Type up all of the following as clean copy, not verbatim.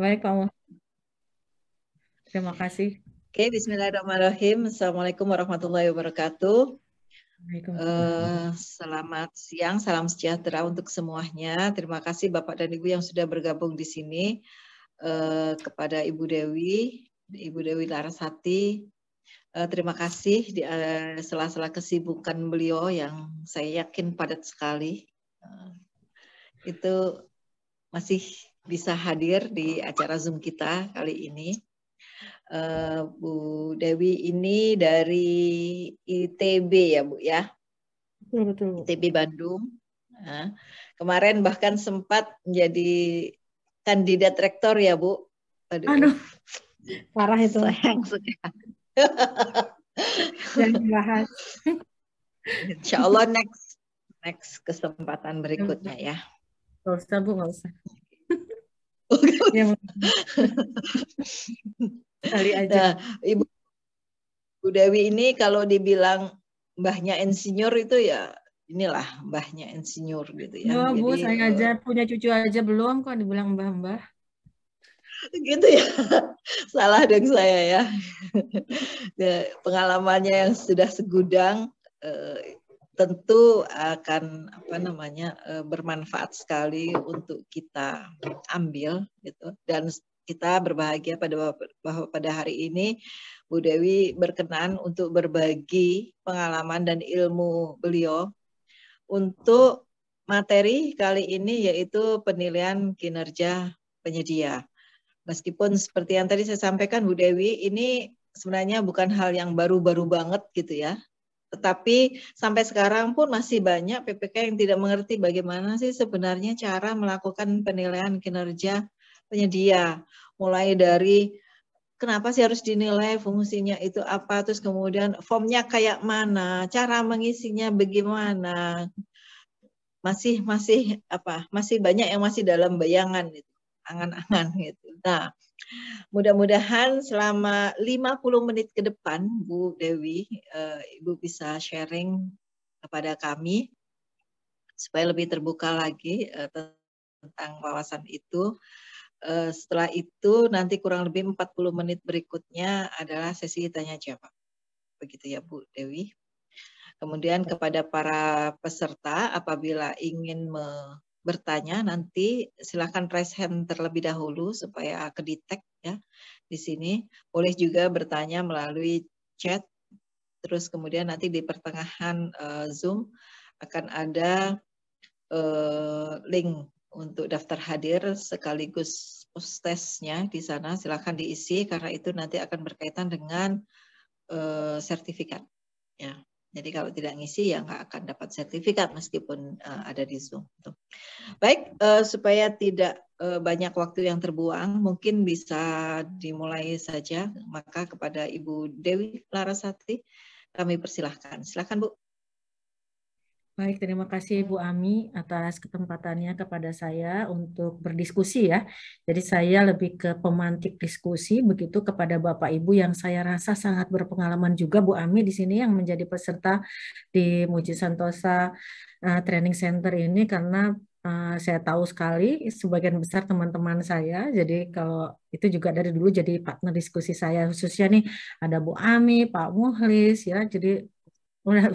Baik, Pak Muhlis. Terima kasih. Oke, bismillahirrahmanirrahim. Assalamualaikum warahmatullahi wabarakatuh. Waalaikumsalam. Selamat siang, salam sejahtera untuk semuanya. Terima kasih Bapak dan Ibu yang sudah bergabung di sini. Kepada Ibu Dewi Larasati, terima kasih di sela-sela kesibukan beliau yang saya yakin padat sekali. Itu masih bisa hadir di acara Zoom kita kali ini. Bu Dewi ini dari ITB ya Bu ya? Betul. ITB Bandung. Nah, kemarin bahkan sempat menjadi kandidat rektor ya Bu. Aduh, parah itu. Sayang sekali. Jangan dibahas. Insya Allah next kesempatan berikutnya ya. Nggak usah Bu, nggak usah. Ya, kali aja. Nah, Ibu Dewi ini kalau dibilang mbahnya insinyur itu ya inilah mbahnya insinyur gitu ya. Oh, Bu, Jadi saya aja punya cucu aja belum kok dibilang mbah-mbah. gitu ya. Salah dong saya ya. Pengalamannya yang sudah segudang tentu akan bermanfaat sekali untuk kita ambil gitu. Dan kita berbahagia bahwa pada hari ini Bu Dewi berkenan untuk berbagi pengalaman dan ilmu beliau untuk materi kali ini, yaitu penilaian kinerja penyedia. Meskipun seperti yang tadi saya sampaikan Bu Dewi, ini sebenarnya bukan hal yang baru-baru banget gitu ya. Tetapi sampai sekarang pun masih banyak PPK yang tidak mengerti bagaimana sih sebenarnya cara melakukan penilaian kinerja penyedia. Mulai dari kenapa sih harus dinilai, fungsinya itu apa, terus kemudian formnya kayak mana, cara mengisinya bagaimana. Masih banyak yang masih dalam bayangan gitu, angan-angan gitu. Nah, mudah-mudahan selama 50 menit ke depan, Bu Dewi, Ibu bisa sharing kepada kami supaya lebih terbuka lagi tentang wawasan itu. Setelah itu nanti kurang lebih 40 menit berikutnya adalah sesi tanya jawab. Begitu ya Bu Dewi. Kemudian kepada para peserta apabila ingin bertanya nanti silakan raise hand terlebih dahulu supaya kedetek ya di sini. Boleh juga bertanya melalui chat. Terus kemudian nanti di pertengahan Zoom akan ada link untuk daftar hadir sekaligus postesnya di sana. Silakan diisi karena itu nanti akan berkaitan dengan sertifikat ya. Jadi kalau tidak ngisi ya nggak akan dapat sertifikat meskipun ada di Zoom. Baik, supaya tidak banyak waktu yang terbuang, mungkin bisa dimulai saja. Maka kepada Ibu Dewi Larasati kami persilahkan. Silakan Bu. Baik, terima kasih Bu Ami atas kesempatannya kepada saya untuk berdiskusi ya. Jadi saya lebih ke pemantik diskusi begitu kepada Bapak Ibu yang saya rasa sangat berpengalaman juga Bu Ami di sini yang menjadi peserta di Muji Santosa Training Center ini karena saya tahu sekali sebagian besar teman-teman saya. Jadi kalau itu juga dari dulu jadi partner diskusi saya khususnya nih ada Bu Ami, Pak Muhlis ya. Jadi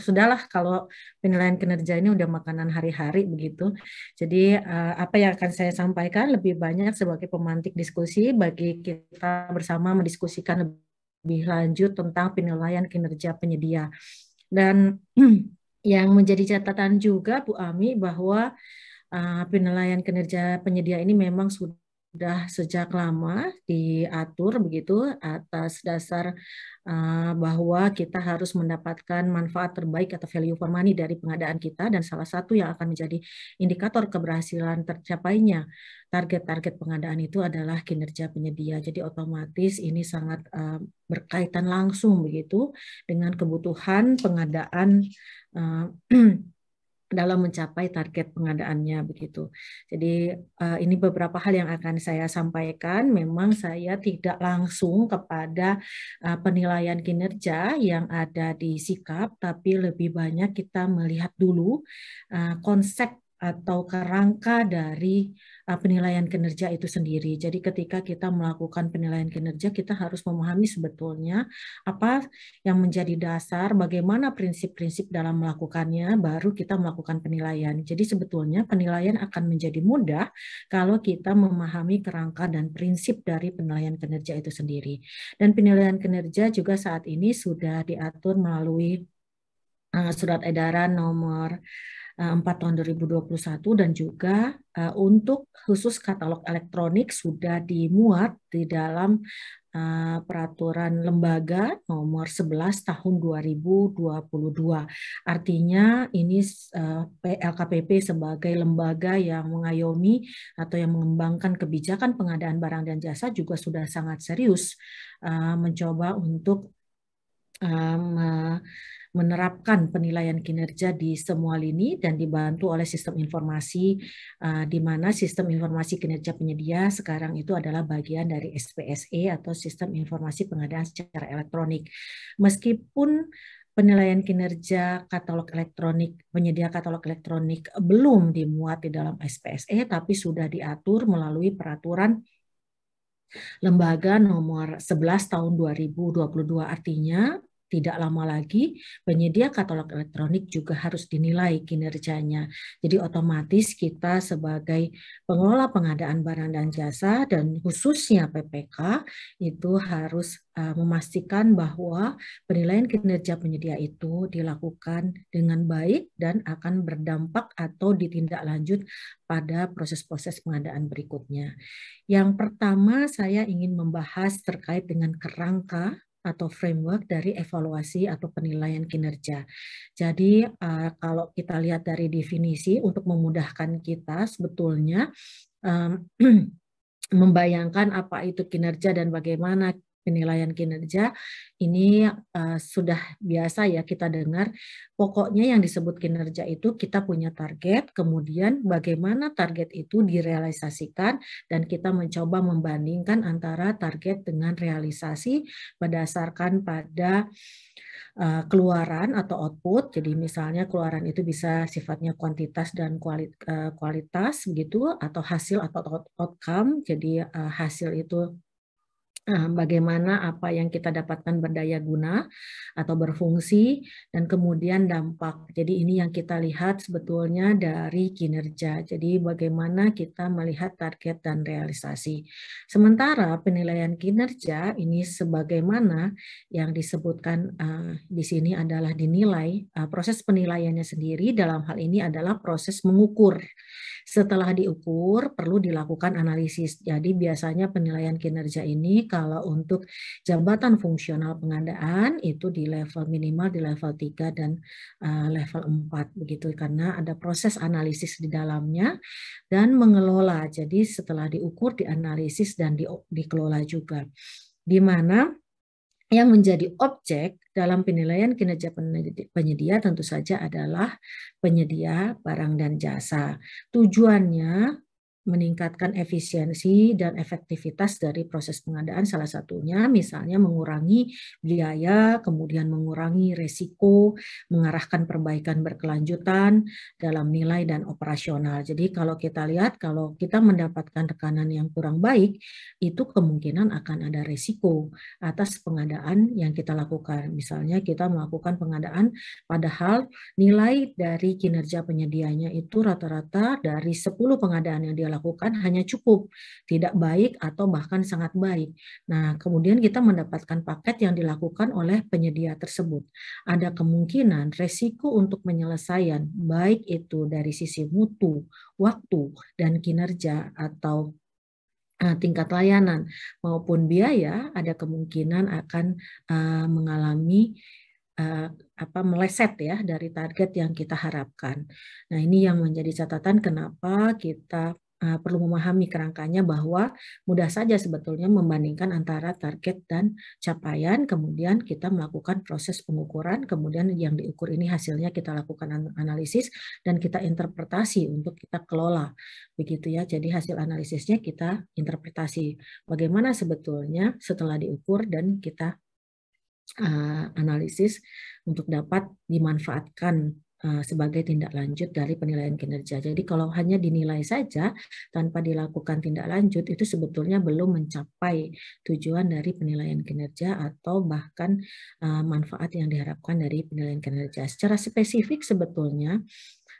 sudahlah kalau penilaian kinerja ini udah makanan hari-hari begitu. Jadi apa yang akan saya sampaikan lebih banyak sebagai pemantik diskusi bagi kita bersama mendiskusikan lebih lanjut tentang penilaian kinerja penyedia. Dan yang menjadi catatan juga Bu Ami bahwa penilaian kinerja penyedia ini memang sudah sejak lama diatur begitu atas dasar bahwa kita harus mendapatkan manfaat terbaik atau value for money dari pengadaan kita dan salah satu yang akan menjadi indikator keberhasilan tercapainya target-target pengadaan itu adalah kinerja penyedia. Jadi otomatis ini sangat berkaitan langsung begitu dengan kebutuhan pengadaan dalam mencapai target pengadaannya begitu. Jadi ini beberapa hal yang akan saya sampaikan. Memang saya tidak langsung kepada penilaian kinerja yang ada di sikap, tapi lebih banyak kita melihat dulu konsep atau kerangka dari penilaian kinerja itu sendiri. Jadi ketika kita melakukan penilaian kinerja, kita harus memahami sebetulnya apa yang menjadi dasar, bagaimana prinsip-prinsip dalam melakukannya, baru kita melakukan penilaian. Jadi sebetulnya penilaian akan menjadi mudah kalau kita memahami kerangka dan prinsip dari penilaian kinerja itu sendiri. Dan penilaian kinerja juga saat ini sudah diatur melalui Surat Edaran Nomor 4 tahun 2021 dan juga untuk khusus katalog elektronik sudah dimuat di dalam Peraturan Lembaga Nomor 11 Tahun 2022. Artinya ini LKPP sebagai lembaga yang mengayomi atau yang mengembangkan kebijakan pengadaan barang dan jasa juga sudah sangat serius mencoba untuk menerapkan penilaian kinerja di semua lini dan dibantu oleh sistem informasi di mana sistem informasi kinerja penyedia sekarang itu adalah bagian dari SPSE atau sistem informasi pengadaan secara elektronik. Meskipun penilaian kinerja katalog elektronik, penyedia katalog elektronik belum dimuat di dalam SPSE tapi sudah diatur melalui peraturan Lembaga Nomor 11 Tahun 2022. Artinya tidak lama lagi penyedia katalog elektronik juga harus dinilai kinerjanya. Jadi otomatis kita sebagai pengelola pengadaan barang dan jasa dan khususnya PPK itu harus memastikan bahwa penilaian kinerja penyedia itu dilakukan dengan baik dan akan berdampak atau ditindaklanjut pada proses-proses pengadaan berikutnya. Yang pertama saya ingin membahas terkait dengan kerangka atau framework dari evaluasi atau penilaian kinerja. Jadi kalau kita lihat dari definisi untuk memudahkan kita sebetulnya membayangkan apa itu kinerja dan bagaimana penilaian kinerja ini sudah biasa ya kita dengar. Pokoknya yang disebut kinerja itu kita punya target, kemudian bagaimana target itu direalisasikan dan kita mencoba membandingkan antara target dengan realisasi berdasarkan pada keluaran atau output. Jadi misalnya keluaran itu bisa sifatnya kuantitas dan kualitas begitu atau hasil atau outcome. Jadi hasil itu bagaimana apa yang kita dapatkan berdaya guna atau berfungsi dan kemudian dampak. Jadi ini yang kita lihat sebetulnya dari kinerja. Jadi bagaimana kita melihat target dan realisasi. Sementara penilaian kinerja ini sebagaimana yang disebutkan di sini adalah dinilai, proses penilaiannya sendiri dalam hal ini adalah proses mengukur. Setelah diukur, perlu dilakukan analisis. Jadi biasanya penilaian kinerja ini kalau untuk jabatan fungsional pengadaan itu di level minimal di level 3 dan level 4 begitu karena ada proses analisis di dalamnya dan mengelola. Jadi setelah diukur, dianalisis dan dikelola juga. Di mana yang menjadi objek dalam penilaian kinerja penyedia tentu saja adalah penyedia barang dan jasa. Tujuannya meningkatkan efisiensi dan efektivitas dari proses pengadaan, salah satunya misalnya mengurangi biaya, kemudian mengurangi resiko, mengarahkan perbaikan berkelanjutan dalam nilai dan operasional. Jadi kalau kita lihat, kalau kita mendapatkan tekanan yang kurang baik, itu kemungkinan akan ada resiko atas pengadaan yang kita lakukan. Misalnya kita melakukan pengadaan padahal nilai dari kinerja penyedianya itu rata-rata dari 10 pengadaan yang dia lakukan hanya cukup, tidak baik atau bahkan sangat baik. Nah, kemudian kita mendapatkan paket yang dilakukan oleh penyedia tersebut. Ada kemungkinan resiko untuk penyelesaian, baik itu dari sisi mutu, waktu, dan kinerja atau tingkat layanan maupun biaya, ada kemungkinan akan mengalami meleset ya dari target yang kita harapkan. Nah, ini yang menjadi catatan kenapa kita perlu memahami kerangkanya bahwa mudah saja sebetulnya membandingkan antara target dan capaian, kemudian kita melakukan proses pengukuran, kemudian yang diukur ini hasilnya kita lakukan analisis dan kita interpretasi untuk kita kelola. Begitu ya, jadi hasil analisisnya kita interpretasi bagaimana sebetulnya setelah diukur dan kita analisis untuk dapat dimanfaatkan sebagai tindak lanjut dari penilaian kinerja. Jadi kalau hanya dinilai saja tanpa dilakukan tindak lanjut itu sebetulnya belum mencapai tujuan dari penilaian kinerja atau bahkan manfaat yang diharapkan dari penilaian kinerja. Secara spesifik sebetulnya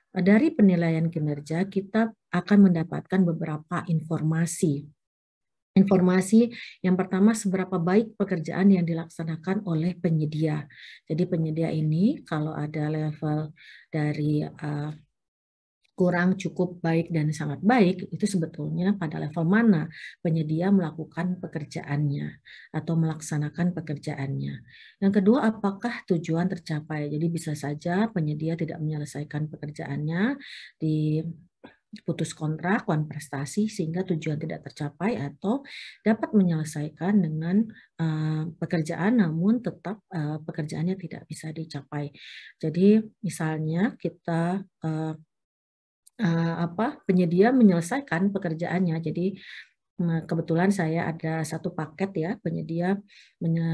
dari penilaian kinerja kita akan mendapatkan beberapa informasi. Informasi yang pertama, seberapa baik pekerjaan yang dilaksanakan oleh penyedia. Jadi penyedia ini kalau ada level dari kurang, cukup, baik, dan sangat baik, itu sebetulnya pada level mana penyedia melakukan pekerjaannya atau melaksanakan pekerjaannya. Yang kedua, apakah tujuan tercapai? Jadi bisa saja penyedia tidak menyelesaikan pekerjaannya, putus kontrak, prestasi sehingga tujuan tidak tercapai, atau dapat menyelesaikan dengan pekerjaan namun tetap pekerjaannya tidak bisa dicapai. Jadi misalnya kita penyedia menyelesaikan pekerjaannya. Jadi kebetulan saya ada satu paket ya, penyedia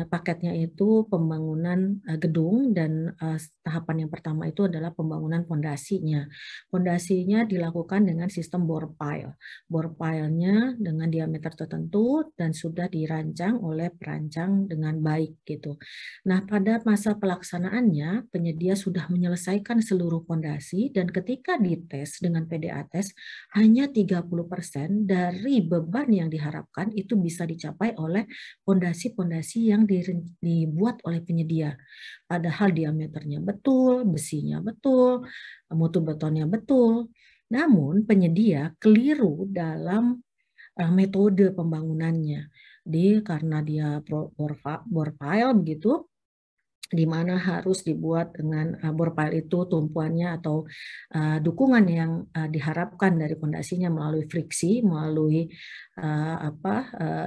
paketnya itu pembangunan gedung, dan tahapan yang pertama itu adalah pembangunan fondasinya. Fondasinya dilakukan dengan sistem bore pile. Bore pile-nya dengan diameter tertentu dan sudah dirancang oleh perancang dengan baik gitu. Nah, pada masa pelaksanaannya penyedia sudah menyelesaikan seluruh fondasi, dan ketika dites dengan PDA test hanya 30% dari beban yang diharapkan itu bisa dicapai oleh fondasi-fondasi yang dibuat oleh penyedia. Padahal diameternya betul, besinya betul, mutu betonnya betul. Namun penyedia keliru dalam metode pembangunannya. Karena dia bore pile begitu, di mana harus dibuat dengan bore pile itu tumpuannya atau dukungan yang diharapkan dari fondasinya melalui friksi, melalui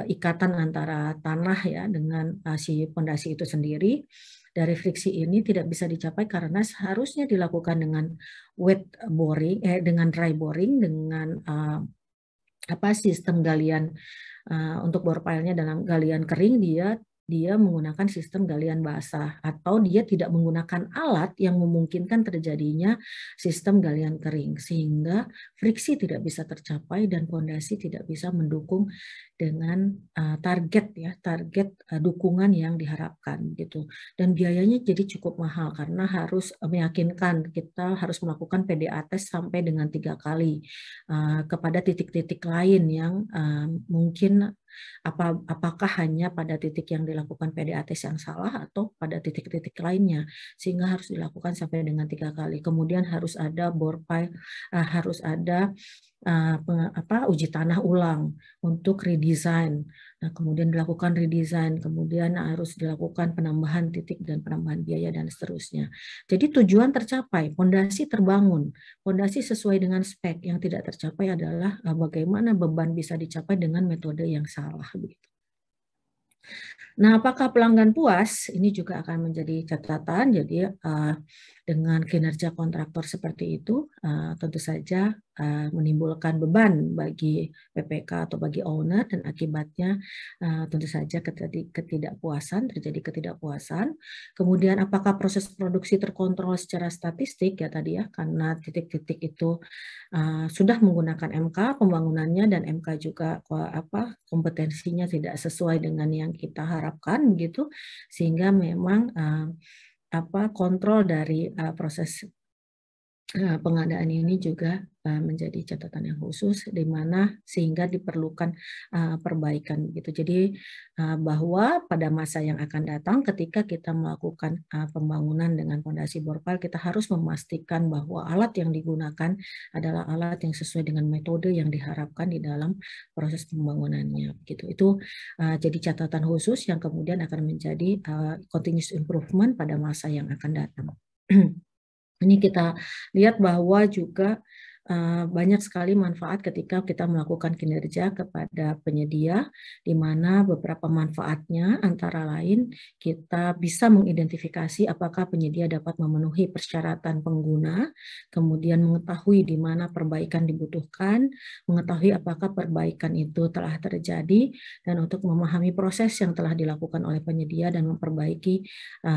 ikatan antara tanah ya dengan si fondasi itu sendiri. Dari friksi ini tidak bisa dicapai karena seharusnya dilakukan dengan wet boring, dengan dry boring, dengan sistem galian untuk bore pile-nya dalam galian kering, dia menggunakan sistem galian basah, atau dia tidak menggunakan alat yang memungkinkan terjadinya sistem galian kering, sehingga friksi tidak bisa tercapai dan fondasi tidak bisa mendukung dengan target dukungan yang diharapkan gitu. Dan biayanya jadi cukup mahal karena harus meyakinkan, kita harus melakukan PDA test sampai dengan 3 kali kepada titik-titik lain yang mungkin apakah hanya pada titik yang dilakukan PDA test yang salah atau pada titik-titik lainnya, sehingga harus dilakukan sampai dengan 3 kali. Kemudian harus ada bore pile, harus ada uji tanah ulang untuk redesign. Nah, kemudian dilakukan redesign, kemudian harus dilakukan penambahan titik dan penambahan biaya dan seterusnya. Jadi tujuan tercapai, fondasi terbangun, fondasi sesuai dengan spek. Yang tidak tercapai adalah bagaimana beban bisa dicapai dengan metode yang salah begitu. Nah, apakah pelanggan puas? Ini juga akan menjadi catatan. Jadi dengan kinerja kontraktor seperti itu, tentu saja menimbulkan beban bagi PPK atau bagi owner, dan akibatnya tentu saja ketidakpuasan, terjadi ketidakpuasan. Kemudian apakah proses produksi terkontrol secara statistik ya tadi ya, karena titik-titik itu sudah menggunakan MK pembangunannya, dan MK juga kompetensinya tidak sesuai dengan yang kita harapkan begitu, sehingga memang kontrol dari proses pengadaan ini juga menjadi catatan yang khusus, di mana sehingga diperlukan perbaikan gitu. Jadi bahwa pada masa yang akan datang ketika kita melakukan pembangunan dengan fondasi bore pile, kita harus memastikan bahwa alat yang digunakan adalah alat yang sesuai dengan metode yang diharapkan di dalam proses pembangunannya gitu. Itu jadi catatan khusus yang kemudian akan menjadi continuous improvement pada masa yang akan datang. Ini kita lihat bahwa juga banyak sekali manfaat ketika kita melakukan kinerja kepada penyedia, di mana beberapa manfaatnya antara lain kita bisa mengidentifikasi apakah penyedia dapat memenuhi persyaratan pengguna, kemudian mengetahui di mana perbaikan dibutuhkan, mengetahui apakah perbaikan itu telah terjadi, dan untuk memahami proses yang telah dilakukan oleh penyedia dan memperbaiki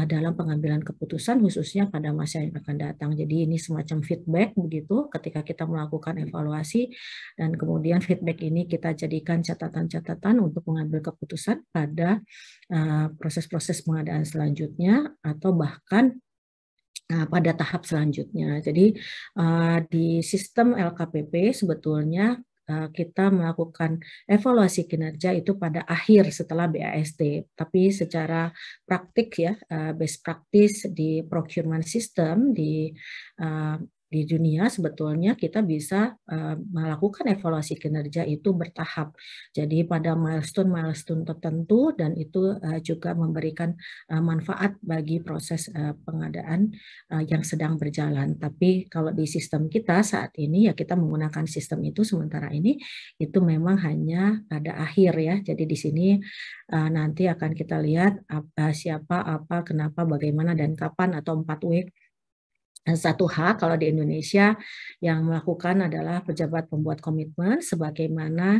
dalam pengambilan keputusan khususnya pada masa yang akan datang. Jadi ini semacam feedback begitu ketika kita melakukan evaluasi, dan kemudian feedback ini kita jadikan catatan-catatan untuk mengambil keputusan pada proses-proses pengadaan selanjutnya atau bahkan pada tahap selanjutnya. Jadi di sistem LKPP sebetulnya kita melakukan evaluasi kinerja itu pada akhir setelah BAST, tapi secara praktik ya, best practice di procurement system di dunia sebetulnya kita bisa melakukan evaluasi kinerja itu bertahap. Jadi pada milestone tertentu, dan itu juga memberikan manfaat bagi proses pengadaan yang sedang berjalan. Tapi kalau di sistem kita saat ini ya kita menggunakan sistem itu sementara ini itu memang hanya pada akhir ya. Jadi di sini nanti akan kita lihat siapa, apa, kenapa, bagaimana, dan kapan, atau 4W. 1H kalau di Indonesia yang melakukan adalah pejabat pembuat komitmen sebagaimana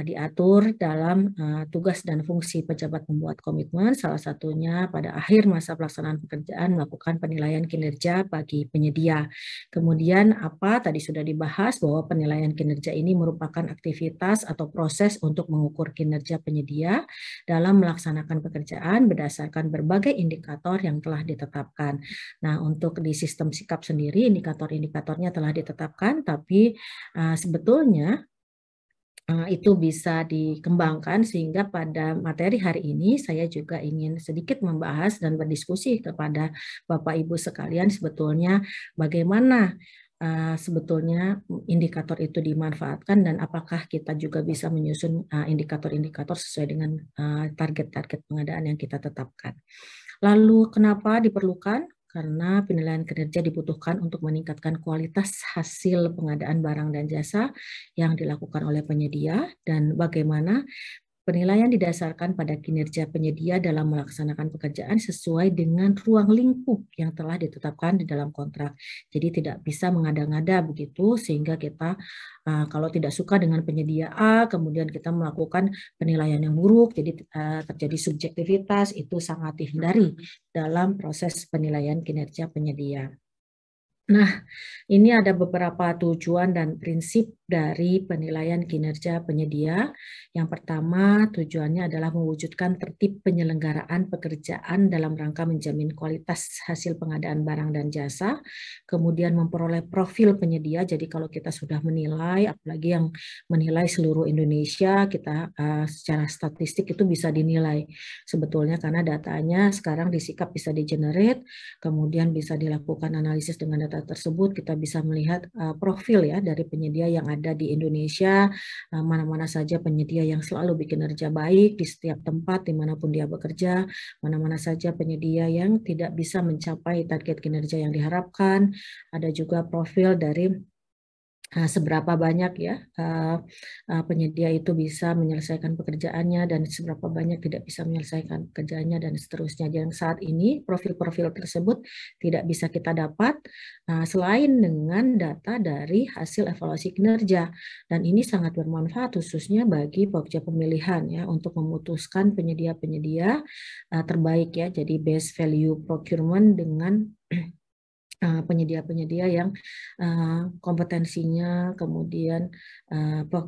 diatur dalam tugas dan fungsi pejabat pembuat komitmen, salah satunya pada akhir masa pelaksanaan pekerjaan melakukan penilaian kinerja bagi penyedia. Kemudian apa tadi sudah dibahas bahwa penilaian kinerja ini merupakan aktivitas atau proses untuk mengukur kinerja penyedia dalam melaksanakan pekerjaan berdasarkan berbagai indikator yang telah ditetapkan. Nah, untuk di sistem sikap sendiri, indikator-indikatornya telah ditetapkan, tapi sebetulnya itu bisa dikembangkan sehingga pada materi hari ini saya juga ingin sedikit membahas dan berdiskusi kepada Bapak Ibu sekalian sebetulnya bagaimana sebetulnya indikator itu dimanfaatkan dan apakah kita juga bisa menyusun indikator-indikator sesuai dengan target-target pengadaan yang kita tetapkan. Lalu kenapa diperlukan? Karena penilaian kinerja dibutuhkan untuk meningkatkan kualitas hasil pengadaan barang dan jasa yang dilakukan oleh penyedia, dan bagaimana penilaian didasarkan pada kinerja penyedia dalam melaksanakan pekerjaan sesuai dengan ruang lingkup yang telah ditetapkan di dalam kontrak. Jadi tidak bisa mengada-ngada begitu, sehingga kita kalau tidak suka dengan penyedia A, kemudian kita melakukan penilaian yang buruk, jadi terjadi subjektivitas, itu sangat dihindari dalam proses penilaian kinerja penyedia. Nah, ini ada beberapa tujuan dan prinsip dari penilaian kinerja penyedia. Yang pertama, tujuannya adalah mewujudkan tertib penyelenggaraan pekerjaan dalam rangka menjamin kualitas hasil pengadaan barang dan jasa, kemudian memperoleh profil penyedia. Jadi kalau kita sudah menilai, apalagi yang menilai seluruh Indonesia, kita secara statistik itu bisa dinilai sebetulnya karena datanya sekarang di Sikap bisa di-generate, kemudian bisa dilakukan analisis dengan data tersebut, kita bisa melihat profil ya dari penyedia yang ada di Indonesia, mana-mana saja penyedia yang selalu berkinerja baik di setiap tempat dimanapun dia bekerja, mana-mana saja penyedia yang tidak bisa mencapai target kinerja yang diharapkan, ada juga profil dari seberapa banyak ya penyedia itu bisa menyelesaikan pekerjaannya dan seberapa banyak tidak bisa menyelesaikan pekerjaannya dan seterusnya. Yang saat ini profil-profil tersebut tidak bisa kita dapat selain dengan data dari hasil evaluasi kinerja, dan ini sangat bermanfaat khususnya bagi pokja pemilihan ya untuk memutuskan penyedia-penyedia terbaik ya. Jadi best value procurement dengan penyedia-penyedia yang kompetensinya kemudian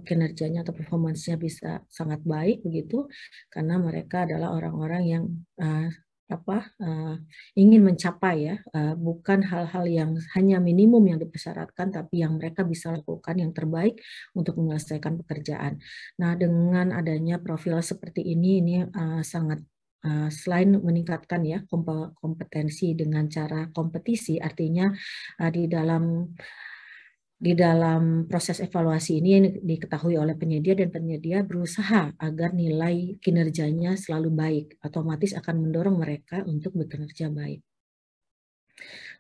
kinerjanya atau performansnya bisa sangat baik begitu, karena mereka adalah orang-orang yang ingin mencapai ya, bukan hal-hal yang hanya minimum yang dipersyaratkan, tapi yang mereka bisa lakukan yang terbaik untuk menyelesaikan pekerjaan. Nah, dengan adanya profil seperti ini sangat selain meningkatkan ya kompetensi dengan cara kompetisi, artinya di dalam proses evaluasi ini diketahui oleh penyedia dan penyedia berusaha agar nilai kinerjanya selalu baik, otomatis akan mendorong mereka untuk bekerja baik.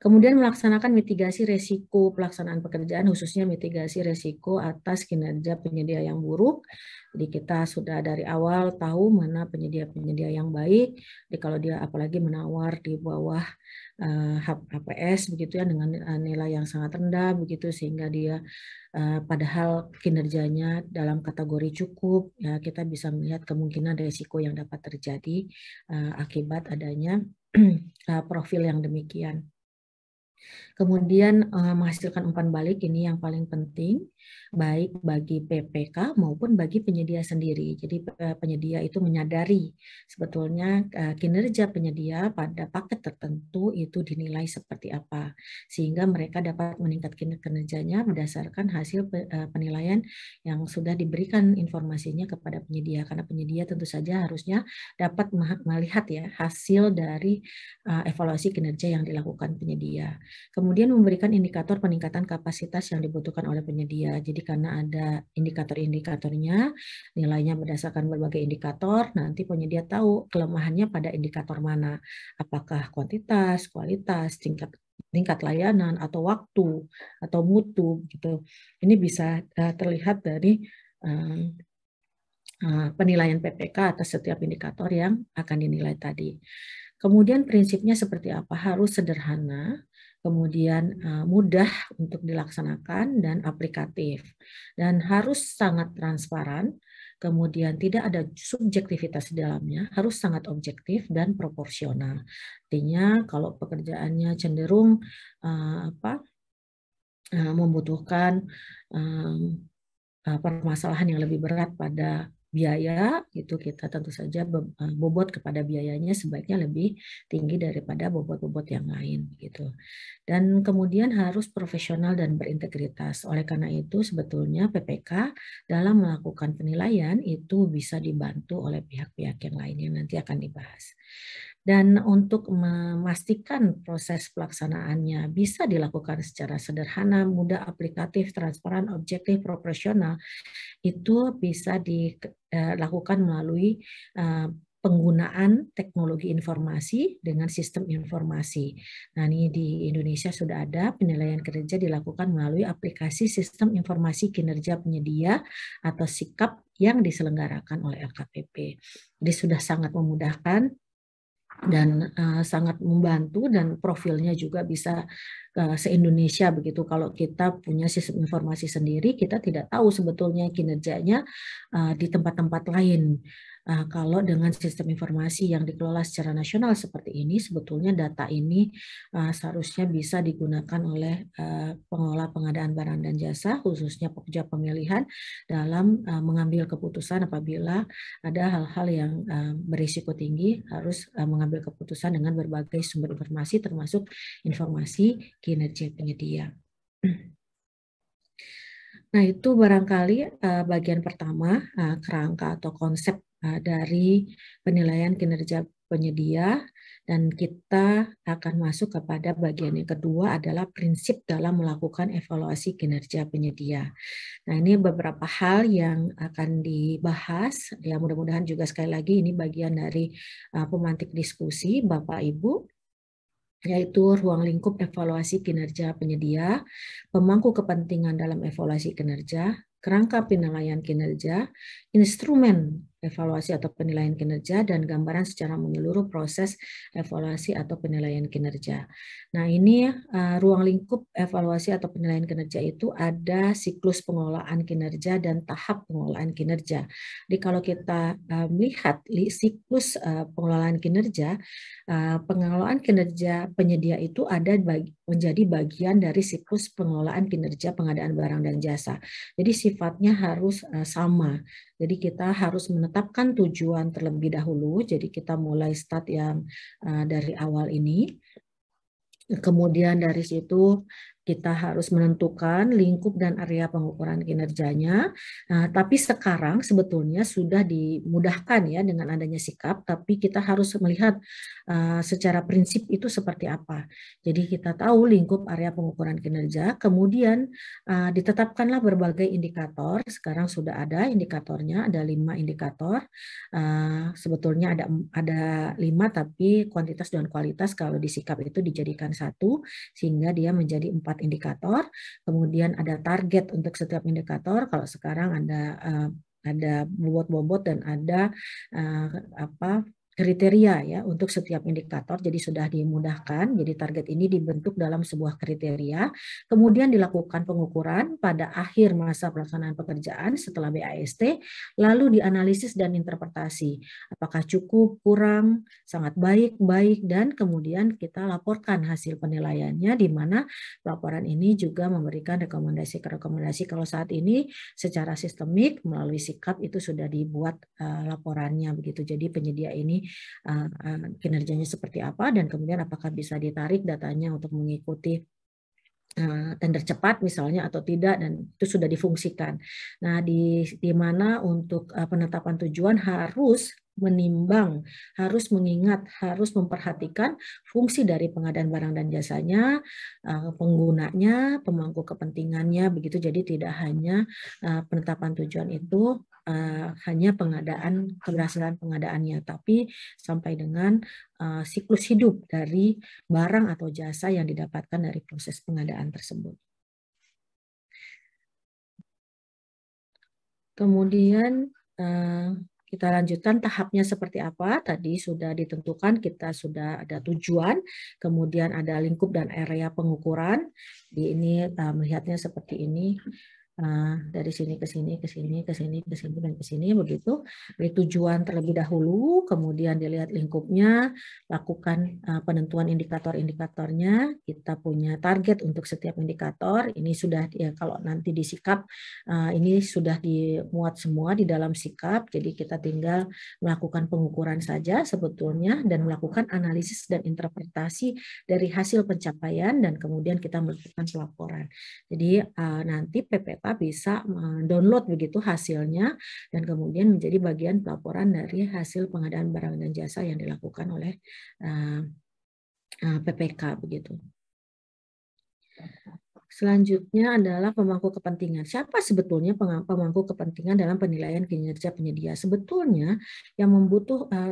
Kemudian melaksanakan mitigasi resiko pelaksanaan pekerjaan, khususnya mitigasi resiko atas kinerja penyedia yang buruk. Jadi kita sudah dari awal tahu mana penyedia-penyedia yang baik. Jadi kalau dia apalagi menawar di bawah HPS begitu ya, dengan nilai yang sangat rendah begitu, sehingga dia padahal kinerjanya dalam kategori cukup, ya kita bisa melihat kemungkinan resiko yang dapat terjadi akibat adanya profil yang demikian. Kemudian menghasilkan umpan balik ini yang paling penting, baik bagi PPK maupun bagi penyedia sendiri. Jadi penyedia itu menyadari sebetulnya kinerja penyedia pada paket tertentu itu dinilai seperti apa, sehingga mereka dapat meningkatkan kinerjanya berdasarkan hasil penilaian yang sudah diberikan informasinya kepada penyedia. Karena penyedia tentu saja harusnya dapat melihat ya hasil dari evaluasi kinerja yang dilakukan penyedia. Kemudian memberikan indikator peningkatan kapasitas yang dibutuhkan oleh penyedia. Jadi karena ada indikator-indikatornya, nilainya berdasarkan berbagai indikator, nanti penyedia tahu kelemahannya pada indikator mana. Apakah kuantitas, kualitas, tingkat layanan, atau waktu, atau mutu. Gitu. Ini bisa terlihat dari penilaian PPK atas setiap indikator yang akan dinilai tadi. Kemudian prinsipnya seperti apa? Harus sederhana, kemudian mudah untuk dilaksanakan dan aplikatif. Dan harus sangat transparan, kemudian tidak ada subjektivitas di dalamnya, harus sangat objektif dan proporsional. Artinya kalau pekerjaannya cenderung membutuhkan permasalahan yang lebih berat pada biaya, itu kita tentu saja bobot kepada biayanya sebaiknya lebih tinggi daripada bobot-bobot yang lain gitu. Dan kemudian harus profesional dan berintegritas. Oleh karena itu sebetulnya PPK dalam melakukan penilaian itu bisa dibantu oleh pihak-pihak yang lain yang nanti akan dibahas. Dan untuk memastikan proses pelaksanaannya bisa dilakukan secara sederhana, mudah, aplikatif, transparan, objektif, proporsional, itu bisa dilakukan melalui penggunaan teknologi informasi dengan sistem informasi. Nah, ini di Indonesia sudah ada penilaian kinerja dilakukan melalui aplikasi sistem informasi kinerja penyedia atau SIKAP yang diselenggarakan oleh LKPP. Jadi sudah sangat memudahkan dan sangat membantu, dan profilnya juga bisa se-Indonesia begitu. Kalau kita punya sistem informasi sendiri, kita tidak tahu sebetulnya kinerjanya di tempat-tempat lain. Kalau dengan sistem informasi yang dikelola secara nasional seperti ini, sebetulnya data ini seharusnya bisa digunakan oleh pengelola pengadaan barang dan jasa, khususnya pekerja pemilihan, dalam mengambil keputusan apabila ada hal-hal yang berisiko tinggi, harus mengambil keputusan dengan berbagai sumber informasi, termasuk informasi kinerja penyedia. Nah, itu barangkali bagian pertama, kerangka atau konsep dari penilaian kinerja penyedia, dan kita akan masuk kepada bagian yang kedua adalah prinsip dalam melakukan evaluasi kinerja penyedia. Nah, ini beberapa hal yang akan dibahas, ya mudah-mudahan juga sekali lagi ini bagian dari pemantik diskusi Bapak Ibu, yaitu ruang lingkup evaluasi kinerja penyedia, pemangku kepentingan dalam evaluasi kinerja, kerangka penilaian kinerja, instrumen evaluasi atau penilaian kinerja, dan gambaran secara menyeluruh proses evaluasi atau penilaian kinerja. Nah, ini ruang lingkup evaluasi atau penilaian kinerja itu ada siklus pengelolaan kinerja dan tahap pengelolaan kinerja. Jadi kalau kita melihat siklus pengelolaan kinerja, pengelolaan kinerja penyedia itu ada menjadi bagian dari siklus pengelolaan kinerja pengadaan barang dan jasa. Jadi sifatnya harus sama. Jadi kita harus menetapkan tujuan terlebih dahulu. Jadi kita mulai start yang dari awal ini. Kemudian dari situ kita harus menentukan lingkup dan area pengukuran kinerjanya. Tapi sekarang sebetulnya sudah dimudahkan ya dengan adanya sikap, tapi kita harus melihat secara prinsip itu seperti apa. Jadi kita tahu lingkup area pengukuran kinerja, kemudian ditetapkanlah berbagai indikator. Sekarang sudah ada indikatornya, ada 5 indikator. Sebetulnya ada 5, tapi kuantitas dan kualitas kalau di sikap itu dijadikan 1, sehingga dia menjadi 4 indikator. Kemudian ada target untuk setiap indikator. Kalau sekarang ada bobot-bobot dan ada kriteria ya untuk setiap indikator. Jadi sudah dimudahkan. Jadi target ini dibentuk dalam sebuah kriteria. Kemudian dilakukan pengukuran pada akhir masa pelaksanaan pekerjaan setelah BAST, lalu dianalisis dan interpretasi. Apakah cukup, kurang, sangat baik, baik, dan kemudian kita laporkan hasil penilaiannya, di mana laporan ini juga memberikan rekomendasi. Kalau saat ini secara sistemik melalui sikap itu sudah dibuat laporannya begitu. Jadi penyedia ini kinerjanya seperti apa, dan kemudian apakah bisa ditarik datanya untuk mengikuti tender cepat misalnya atau tidak, dan itu sudah difungsikan. Nah, di mana untuk penetapan tujuan harus menimbang, harus mengingat, harus memperhatikan fungsi dari pengadaan barang dan jasanya, penggunanya, pemangku kepentingannya begitu. Jadi tidak hanya penetapan tujuan itu hanya keberhasilan pengadaannya, tapi sampai dengan siklus hidup dari barang atau jasa yang didapatkan dari proses pengadaan tersebut. Kemudian kita lanjutkan tahapnya seperti apa. Tadi sudah ditentukan, kita sudah ada tujuan, kemudian ada lingkup dan area pengukuran. Ini melihatnya seperti ini. Dari sini ke sini, ke sini, ke sini, ke sini, dan ke sini begitu. Dari tujuan terlebih dahulu, kemudian dilihat lingkupnya, lakukan penentuan indikator-indikatornya. Kita punya target untuk setiap indikator. Ini sudah ya, kalau nanti di sikap ini sudah dimuat semua di dalam sikap. Jadi kita tinggal melakukan pengukuran saja sebetulnya dan melakukan analisis dan interpretasi dari hasil pencapaian, dan kemudian kita melakukan pelaporan. Jadi nanti PPK bisa mendownload begitu hasilnya, dan kemudian menjadi bagian pelaporan dari hasil pengadaan barang dan jasa yang dilakukan oleh PPK begitu. Selanjutnya adalah pemangku kepentingan. Siapa sebetulnya pemangku kepentingan dalam penilaian kinerja penyedia? Sebetulnya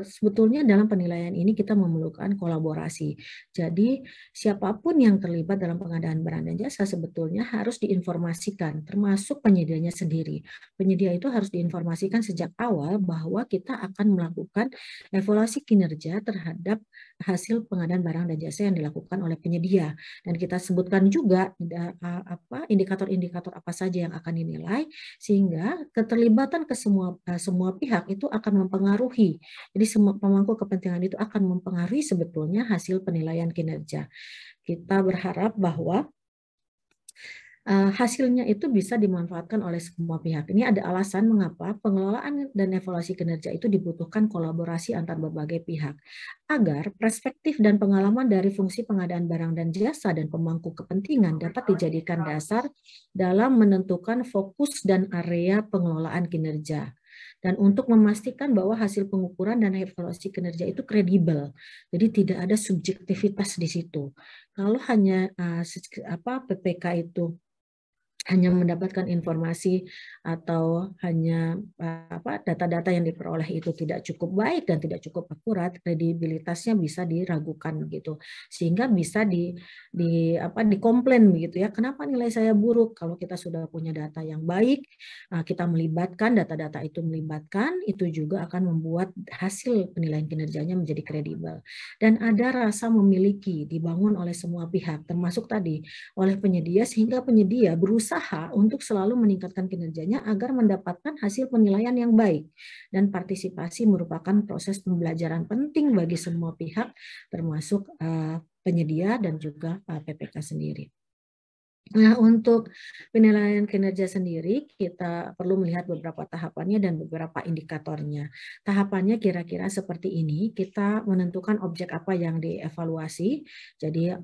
sebetulnya dalam penilaian ini kita memerlukan kolaborasi. Jadi siapapun yang terlibat dalam pengadaan barang dan jasa sebetulnya harus diinformasikan, termasuk penyedianya sendiri. Penyedia itu harus diinformasikan sejak awal bahwa kita akan melakukan evaluasi kinerja terhadap hasil pengadaan barang dan jasa yang dilakukan oleh penyedia. Dan kita sebutkan juga indikator-indikator apa saja yang akan dinilai, sehingga keterlibatan ke semua pihak itu akan mempengaruhi. Jadi semua pemangku kepentingan itu akan mempengaruhi sebetulnya hasil penilaian kinerja. Kita berharap bahwa hasilnya itu bisa dimanfaatkan oleh semua pihak. Ini ada alasan mengapa pengelolaan dan evaluasi kinerja itu dibutuhkan kolaborasi antar berbagai pihak, agar perspektif dan pengalaman dari fungsi pengadaan barang dan jasa dan pemangku kepentingan dapat dijadikan dasar dalam menentukan fokus dan area pengelolaan kinerja. Dan untuk memastikan bahwa hasil pengukuran dan evaluasi kinerja itu kredibel, jadi tidak ada subjektivitas di situ. Kalau hanya PPK itu hanya mendapatkan informasi atau hanya data-data yang diperoleh itu tidak cukup baik dan tidak cukup akurat, kredibilitasnya bisa diragukan gitu, sehingga bisa dikomplain begitu ya, kenapa nilai saya buruk? Kalau kita sudah punya data yang baik, kita melibatkan data-data itu juga akan membuat hasil penilaian kinerjanya menjadi kredibel, dan ada rasa memiliki dibangun oleh semua pihak, termasuk tadi oleh penyedia, sehingga penyedia berusaha untuk selalu meningkatkan kinerjanya agar mendapatkan hasil penilaian yang baik. Dan partisipasi merupakan proses pembelajaran penting bagi semua pihak, termasuk penyedia dan juga PPK sendiri. Nah, untuk penilaian kinerja sendiri, kita perlu melihat beberapa tahapannya dan beberapa indikatornya. Tahapannya kira-kira seperti ini, kita menentukan objek apa yang dievaluasi, jadi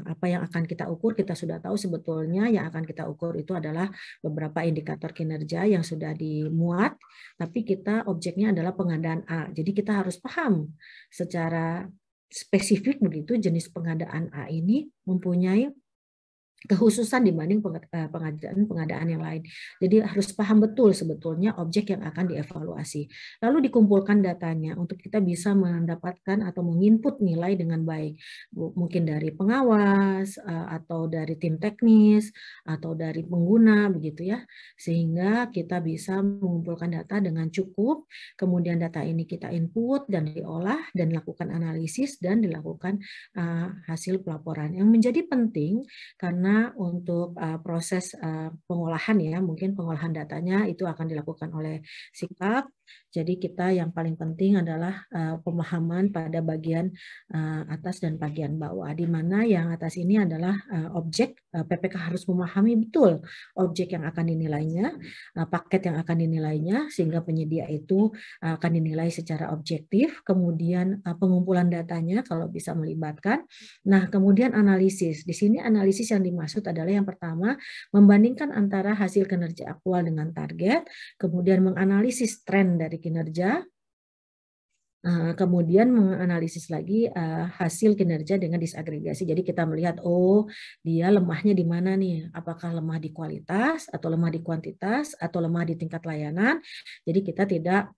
apa yang akan kita ukur, kita sudah tahu sebetulnya yang akan kita ukur itu adalah beberapa indikator kinerja yang sudah dimuat, tapi kita objeknya adalah pengadaan A, jadi kita harus paham secara spesifik begitu jenis pengadaan A ini mempunyai kekhususan dibanding pengadaan yang lain. Jadi harus paham betul sebetulnya objek yang akan dievaluasi. Lalu dikumpulkan datanya untuk kita bisa mendapatkan atau menginput nilai dengan baik. Mungkin dari pengawas atau dari tim teknis atau dari pengguna begitu ya. Sehingga kita bisa mengumpulkan data dengan cukup, kemudian data ini kita input dan diolah dan dilakukan analisis dan dilakukan hasil pelaporan. Yang menjadi penting karena untuk proses pengolahan ya, mungkin pengolahan datanya itu akan dilakukan oleh sikap. Jadi kita yang paling penting adalah pemahaman pada bagian atas dan bagian bawah, di mana yang atas ini adalah objek. PPK harus memahami betul objek yang akan dinilainya, paket yang akan dinilainya, sehingga penyedia itu akan dinilai secara objektif. Kemudian pengumpulan datanya kalau bisa melibatkan. Nah, kemudian analisis. Di sini analisis yang dimaksud adalah yang pertama, membandingkan antara hasil kinerja aktual dengan target, kemudian menganalisis tren dari kinerja, kemudian menganalisis lagi hasil kinerja dengan disagregasi. Jadi kita melihat, oh dia lemahnya di mana nih? Apakah lemah di kualitas, atau lemah di kuantitas, atau lemah di tingkat layanan? Jadi kita tidak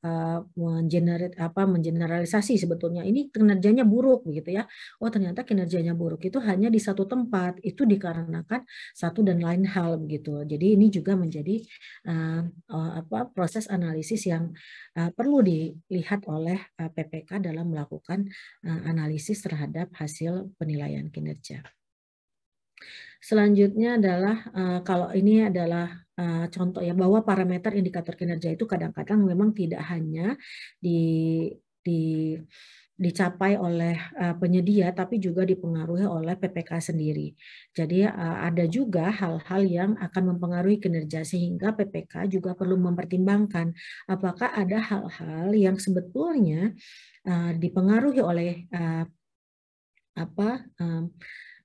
mengeneralisasi sebetulnya ini kinerjanya buruk begitu ya. Oh ternyata kinerjanya buruk itu hanya di satu tempat. Itu dikarenakan satu dan lain hal begitu. Jadi ini juga menjadi proses analisis yang perlu dilihat oleh PPK dalam melakukan analisis terhadap hasil penilaian kinerja. Selanjutnya adalah kalau ini adalah contoh ya, bahwa parameter indikator kinerja itu kadang-kadang memang tidak hanya dicapai oleh penyedia, tapi juga dipengaruhi oleh PPK sendiri. Jadi ada juga hal-hal yang akan mempengaruhi kinerja, sehingga PPK juga perlu mempertimbangkan apakah ada hal-hal yang sebetulnya dipengaruhi oleh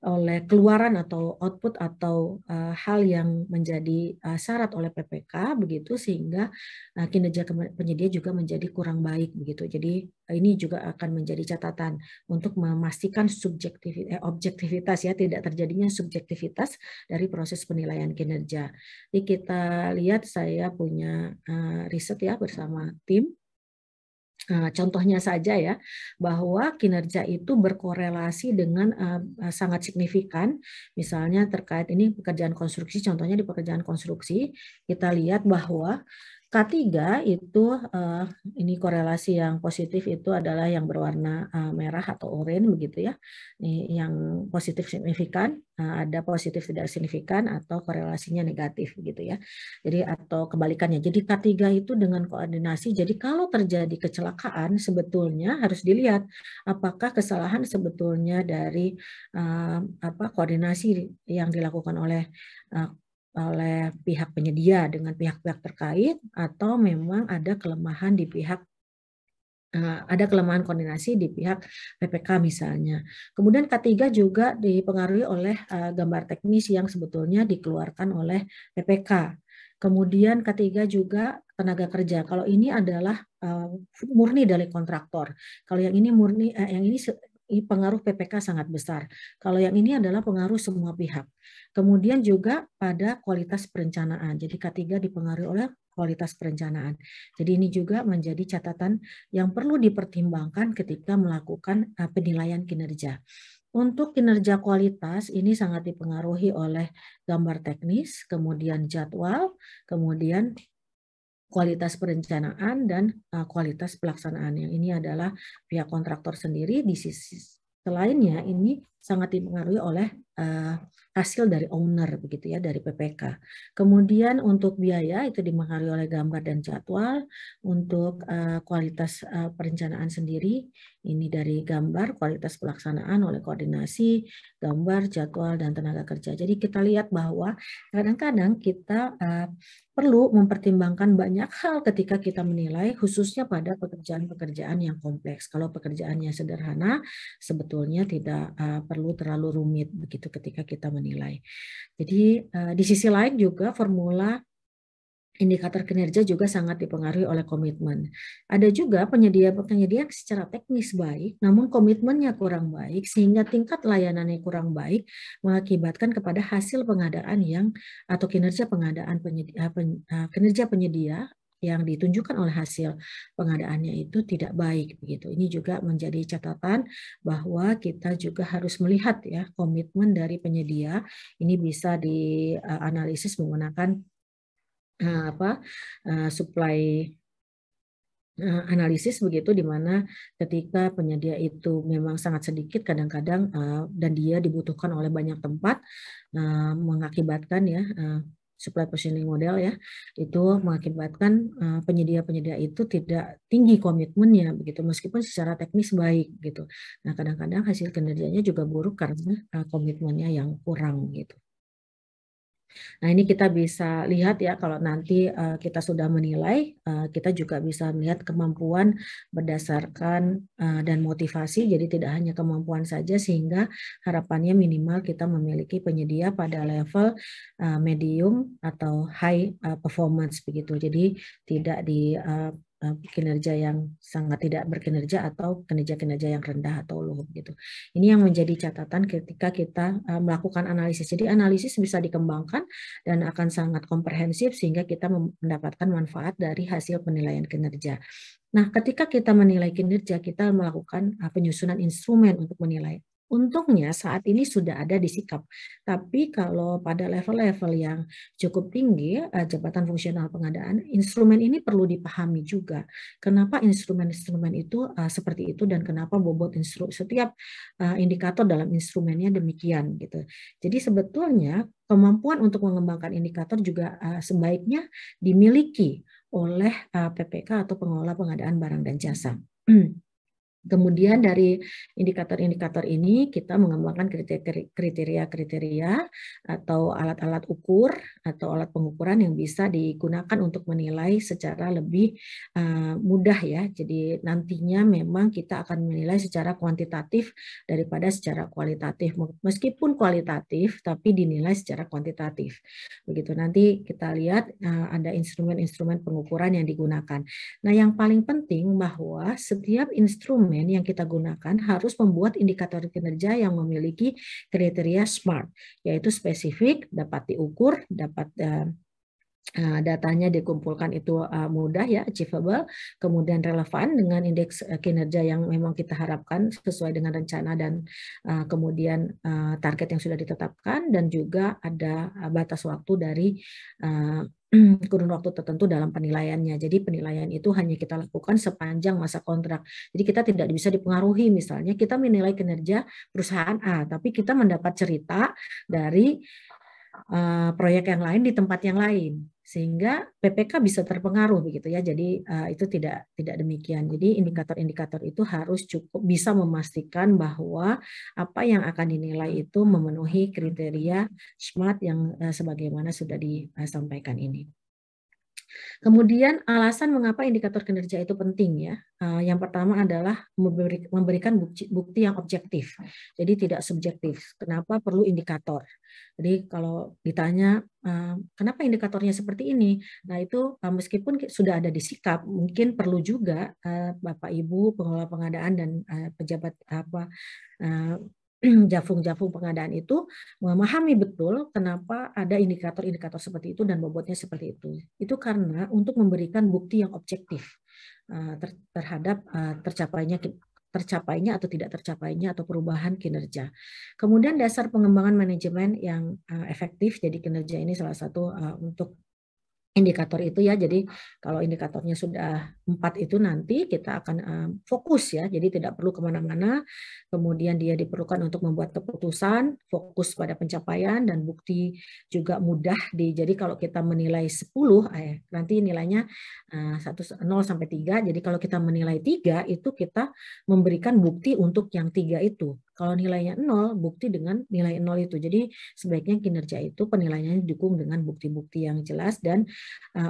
oleh keluaran atau output atau hal yang menjadi syarat oleh PPK begitu, sehingga kinerja penyedia juga menjadi kurang baik begitu. Jadi ini juga akan menjadi catatan untuk memastikan objektivitas ya, tidak terjadinya subjektivitas dari proses penilaian kinerja. Jadi kita lihat, saya punya riset ya bersama tim. Contohnya saja ya, bahwa kinerja itu berkorelasi dengan sangat signifikan, misalnya terkait ini pekerjaan konstruksi, contohnya di pekerjaan konstruksi, kita lihat bahwa K3 itu ini korelasi yang positif itu adalah yang berwarna merah atau oranye begitu ya. Yang positif signifikan, ada positif tidak signifikan atau korelasinya negatif begitu ya. Jadi atau kebalikannya. Jadi K3 itu dengan koordinasi. Jadi kalau terjadi kecelakaan sebetulnya harus dilihat apakah kesalahan sebetulnya dari koordinasi yang dilakukan oleh pihak penyedia dengan pihak-pihak terkait, atau memang ada kelemahan di pihak koordinasi di pihak PPK misalnya. Kemudian K3 juga dipengaruhi oleh gambar teknis yang sebetulnya dikeluarkan oleh PPK. Kemudian K3 juga tenaga kerja. Kalau ini adalah murni dari kontraktor. Kalau yang ini murni, yang ini pengaruh PPK sangat besar. Kalau yang ini adalah pengaruh semua pihak. Kemudian juga pada kualitas perencanaan. Jadi K3 dipengaruhi oleh kualitas perencanaan. Jadi ini juga menjadi catatan yang perlu dipertimbangkan ketika melakukan penilaian kinerja. Untuk kinerja kualitas ini sangat dipengaruhi oleh gambar teknis, kemudian jadwal, kemudian kualitas perencanaan dan kualitas pelaksanaan. Yang ini adalah pihak kontraktor sendiri. Di sisi lainnya ini sangat dipengaruhi oleh hasil dari owner begitu ya, dari PPK. Kemudian untuk biaya itu dipengaruhi oleh gambar dan jadwal. Untuk kualitas perencanaan sendiri ini dari gambar, kualitas pelaksanaan oleh koordinasi, gambar, jadwal, dan tenaga kerja. Jadi kita lihat bahwa kadang-kadang kita perlu mempertimbangkan banyak hal ketika kita menilai, khususnya pada pekerjaan-pekerjaan yang kompleks. Kalau pekerjaannya sederhana, sebetulnya tidak perlu terlalu rumit begitu ketika kita menilai. Jadi di sisi lain juga formula indikator kinerja juga sangat dipengaruhi oleh komitmen. Ada juga penyedia-penyedia yang secara teknis baik, namun komitmennya kurang baik, sehingga tingkat layanannya kurang baik, mengakibatkan kepada hasil pengadaan atau kinerja pengadaan kinerja penyedia yang ditunjukkan oleh hasil pengadaannya itu tidak baik begitu. Ini juga menjadi catatan bahwa kita juga harus melihat ya komitmen dari penyedia. Ini bisa dianalisis menggunakan supply analisis begitu, di mana ketika penyedia itu memang sangat sedikit kadang-kadang dan dia dibutuhkan oleh banyak tempat, mengakibatkan ya supply positioning model ya, itu mengakibatkan penyedia-penyedia itu tidak tinggi komitmennya begitu, meskipun secara teknis baik gitu. Nah kadang-kadang hasil kinerjanya juga buruk karena komitmennya yang kurang gitu. Nah, ini kita bisa lihat ya kalau nanti kita sudah menilai, kita juga bisa melihat kemampuan berdasarkan dan motivasi, jadi tidak hanya kemampuan saja, sehingga harapannya minimal kita memiliki penyedia pada level medium atau high performance begitu. Jadi tidak di kinerja yang sangat tidak berkinerja atau kinerja-kinerja yang rendah atau low gitu. Ini yang menjadi catatan ketika kita melakukan analisis. Jadi analisis bisa dikembangkan dan akan sangat komprehensif sehingga kita mendapatkan manfaat dari hasil penilaian kinerja. Nah, ketika kita menilai kinerja, kita melakukan penyusunan instrumen untuk menilai. Untungnya saat ini sudah ada di Sikap. Tapi kalau pada level-level yang cukup tinggi, jabatan fungsional pengadaan, instrumen ini perlu dipahami juga. Kenapa instrumen-instrumen itu seperti itu dan kenapa bobot setiap indikator dalam instrumennya demikian gitu. Jadi sebetulnya kemampuan untuk mengembangkan indikator juga sebaiknya dimiliki oleh PPK atau pengelola pengadaan barang dan jasa. Kemudian dari indikator-indikator ini kita mengembangkan kriteria-kriteria atau alat-alat ukur atau alat pengukuran yang bisa digunakan untuk menilai secara lebih mudah ya. Jadi nantinya memang kita akan menilai secara kuantitatif daripada secara kualitatif. Meskipun kualitatif tapi dinilai secara kuantitatif. Begitu nanti kita lihat ada instrumen-instrumen pengukuran yang digunakan. Nah, yang paling penting bahwa setiap instrumen yang kita gunakan harus membuat indikator kinerja yang memiliki kriteria SMART, yaitu spesifik, dapat diukur, dapat datanya dikumpulkan itu mudah ya, achievable, kemudian relevan dengan indeks kinerja yang memang kita harapkan sesuai dengan rencana dan kemudian target yang sudah ditetapkan, dan juga ada batas waktu dari kurun waktu tertentu dalam penilaiannya. Jadi penilaian itu hanya kita lakukan sepanjang masa kontrak. Jadi kita tidak bisa dipengaruhi, misalnya kita menilai kinerja perusahaan A, tapi kita mendapat cerita dari proyek yang lain di tempat yang lain, sehingga PPK bisa terpengaruh begitu ya. Jadi itu tidak demikian. Jadi indikator-indikator itu harus cukup bisa memastikan bahwa apa yang akan dinilai itu memenuhi kriteria SMART yang sebagaimana sudah disampaikan ini. Kemudian alasan mengapa indikator kinerja itu penting ya. Yang pertama adalah memberikan bukti yang objektif. Jadi tidak subjektif. Kenapa perlu indikator? Jadi kalau ditanya kenapa indikatornya seperti ini? Nah, itu meskipun sudah ada di Sikap, mungkin perlu juga Bapak Ibu pengelola pengadaan dan pejabat jafung-jafung pengadaan itu memahami betul kenapa ada indikator-indikator seperti itu dan bobotnya seperti itu. Itu karena untuk memberikan bukti yang objektif terhadap tercapainya atau tidak tercapainya atau perubahan kinerja. Kemudian dasar pengembangan manajemen yang efektif, jadi kinerja ini salah satu untuk indikator itu ya. Jadi kalau indikatornya sudah 4 itu nanti kita akan fokus ya. Jadi tidak perlu kemana-mana. Kemudian dia diperlukan untuk membuat keputusan, fokus pada pencapaian dan bukti juga mudah jadi kalau kita menilai 10, nanti nilainya 0 sampai 3. Jadi kalau kita menilai 3 itu kita memberikan bukti untuk yang 3 itu. Kalau nilainya 0, bukti dengan nilai 0 itu. Jadi sebaiknya kinerja itu penilaiannya didukung dengan bukti-bukti yang jelas dan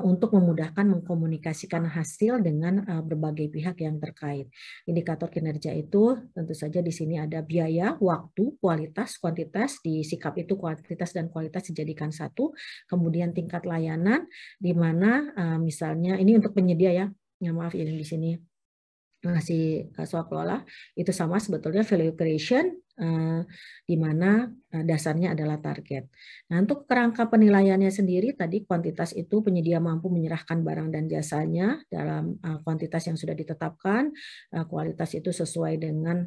untuk memudahkan mengkomunikasikan hasil dengan berbagai pihak yang terkait. Indikator kinerja itu tentu saja di sini ada biaya, waktu, kualitas, kuantitas. Di sikap itu kuantitas dan kualitas dijadikan satu. Kemudian tingkat layanan, di mana misalnya ini untuk penyedia ya. Maaf ini di sini masih swaklola itu sama sebetulnya value creation di mana dasarnya adalah target. Nah, untuk kerangka penilaiannya sendiri tadi kuantitas itu penyedia mampu menyerahkan barang dan jasanya dalam kuantitas yang sudah ditetapkan, kualitas itu sesuai dengan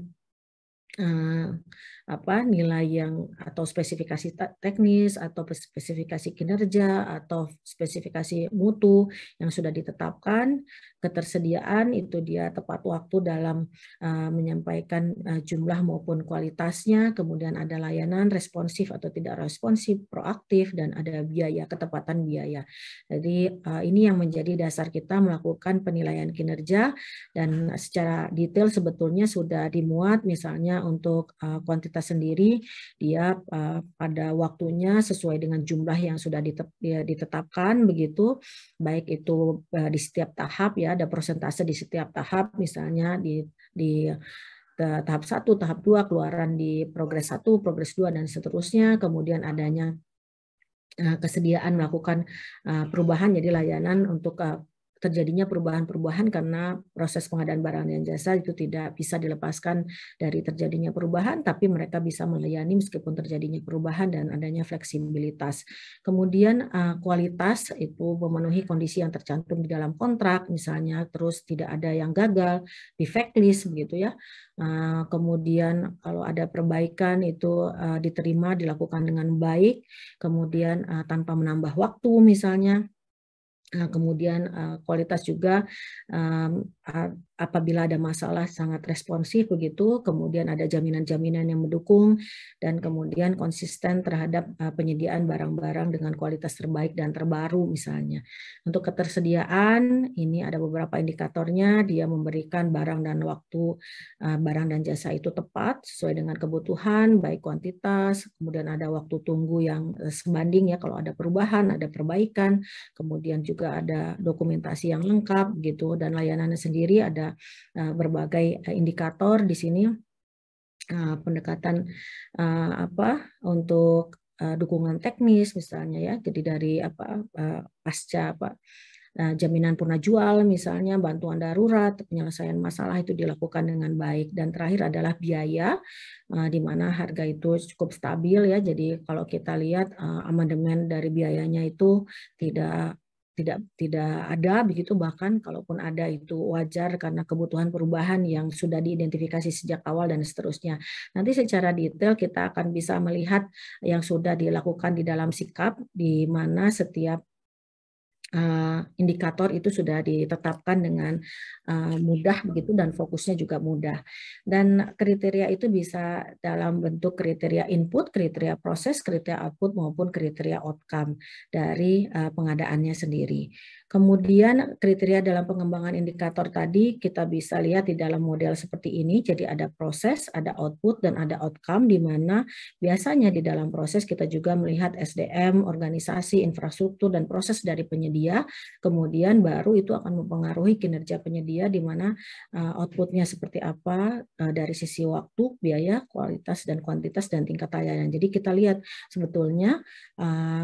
nilai yang atau spesifikasi teknis atau spesifikasi kinerja atau spesifikasi mutu yang sudah ditetapkan, ketersediaan itu dia tepat waktu dalam menyampaikan jumlah maupun kualitasnya, kemudian ada layanan responsif atau tidak responsif, proaktif, dan ada biaya, ketepatan biaya. Jadi ini yang menjadi dasar kita melakukan penilaian kinerja dan secara detail sebetulnya sudah dimuat misalnya untuk kuantitas sendiri dia pada waktunya sesuai dengan jumlah yang sudah ditetapkan begitu, baik itu di setiap tahap ya, ada persentase di setiap tahap misalnya di tahap 1, tahap 2, keluaran di progres 1, progres 2 dan seterusnya, kemudian adanya kesediaan melakukan perubahan jadi layanan untuk terjadinya perubahan-perubahan karena proses pengadaan barang dan jasa itu tidak bisa dilepaskan dari terjadinya perubahan, tapi mereka bisa melayani meskipun terjadinya perubahan dan adanya fleksibilitas. Kemudian kualitas itu memenuhi kondisi yang tercantum di dalam kontrak, misalnya terus tidak ada yang gagal, defect list begitu ya. Kemudian kalau ada perbaikan itu diterima, dilakukan dengan baik, kemudian tanpa menambah waktu misalnya. Kemudian kualitas juga apabila ada masalah sangat responsif begitu, kemudian ada jaminan-jaminan yang mendukung dan kemudian konsisten terhadap penyediaan barang-barang dengan kualitas terbaik dan terbaru misalnya. Untuk ketersediaan ini ada beberapa indikatornya, dia memberikan barang dan waktu barang dan jasa itu tepat sesuai dengan kebutuhan baik kuantitas, kemudian ada waktu tunggu yang sebanding ya kalau ada perubahan, ada perbaikan, kemudian juga ada dokumentasi yang lengkap gitu dan layanannya sendiri ada berbagai indikator di sini pendekatan untuk dukungan teknis misalnya ya, jadi dari pasca jaminan purna jual misalnya, bantuan darurat, penyelesaian masalah itu dilakukan dengan baik. Dan terakhir adalah biaya, di mana harga itu cukup stabil ya. Jadi kalau kita lihat amandemen dari biayanya itu tidak ada begitu, bahkan kalaupun ada itu wajar karena kebutuhan perubahan yang sudah diidentifikasi sejak awal dan seterusnya. Nanti secara detail kita akan bisa melihat yang sudah dilakukan di dalam sikap di mana setiap indikator itu sudah ditetapkan dengan mudah begitu dan fokusnya juga mudah. Dan kriteria itu bisa dalam bentuk kriteria input, kriteria proses, kriteria output maupun kriteria outcome dari pengadaannya sendiri. Kemudian kriteria dalam pengembangan indikator tadi kita bisa lihat di dalam model seperti ini. Jadi ada proses, ada output dan ada outcome, di mana biasanya di dalam proses kita juga melihat SDM, organisasi, infrastruktur dan proses dari penyedia. Kemudian baru itu akan mempengaruhi kinerja penyedia, di mana outputnya seperti apa dari sisi waktu, biaya, kualitas dan kuantitas dan tingkat layanan. Jadi kita lihat sebetulnya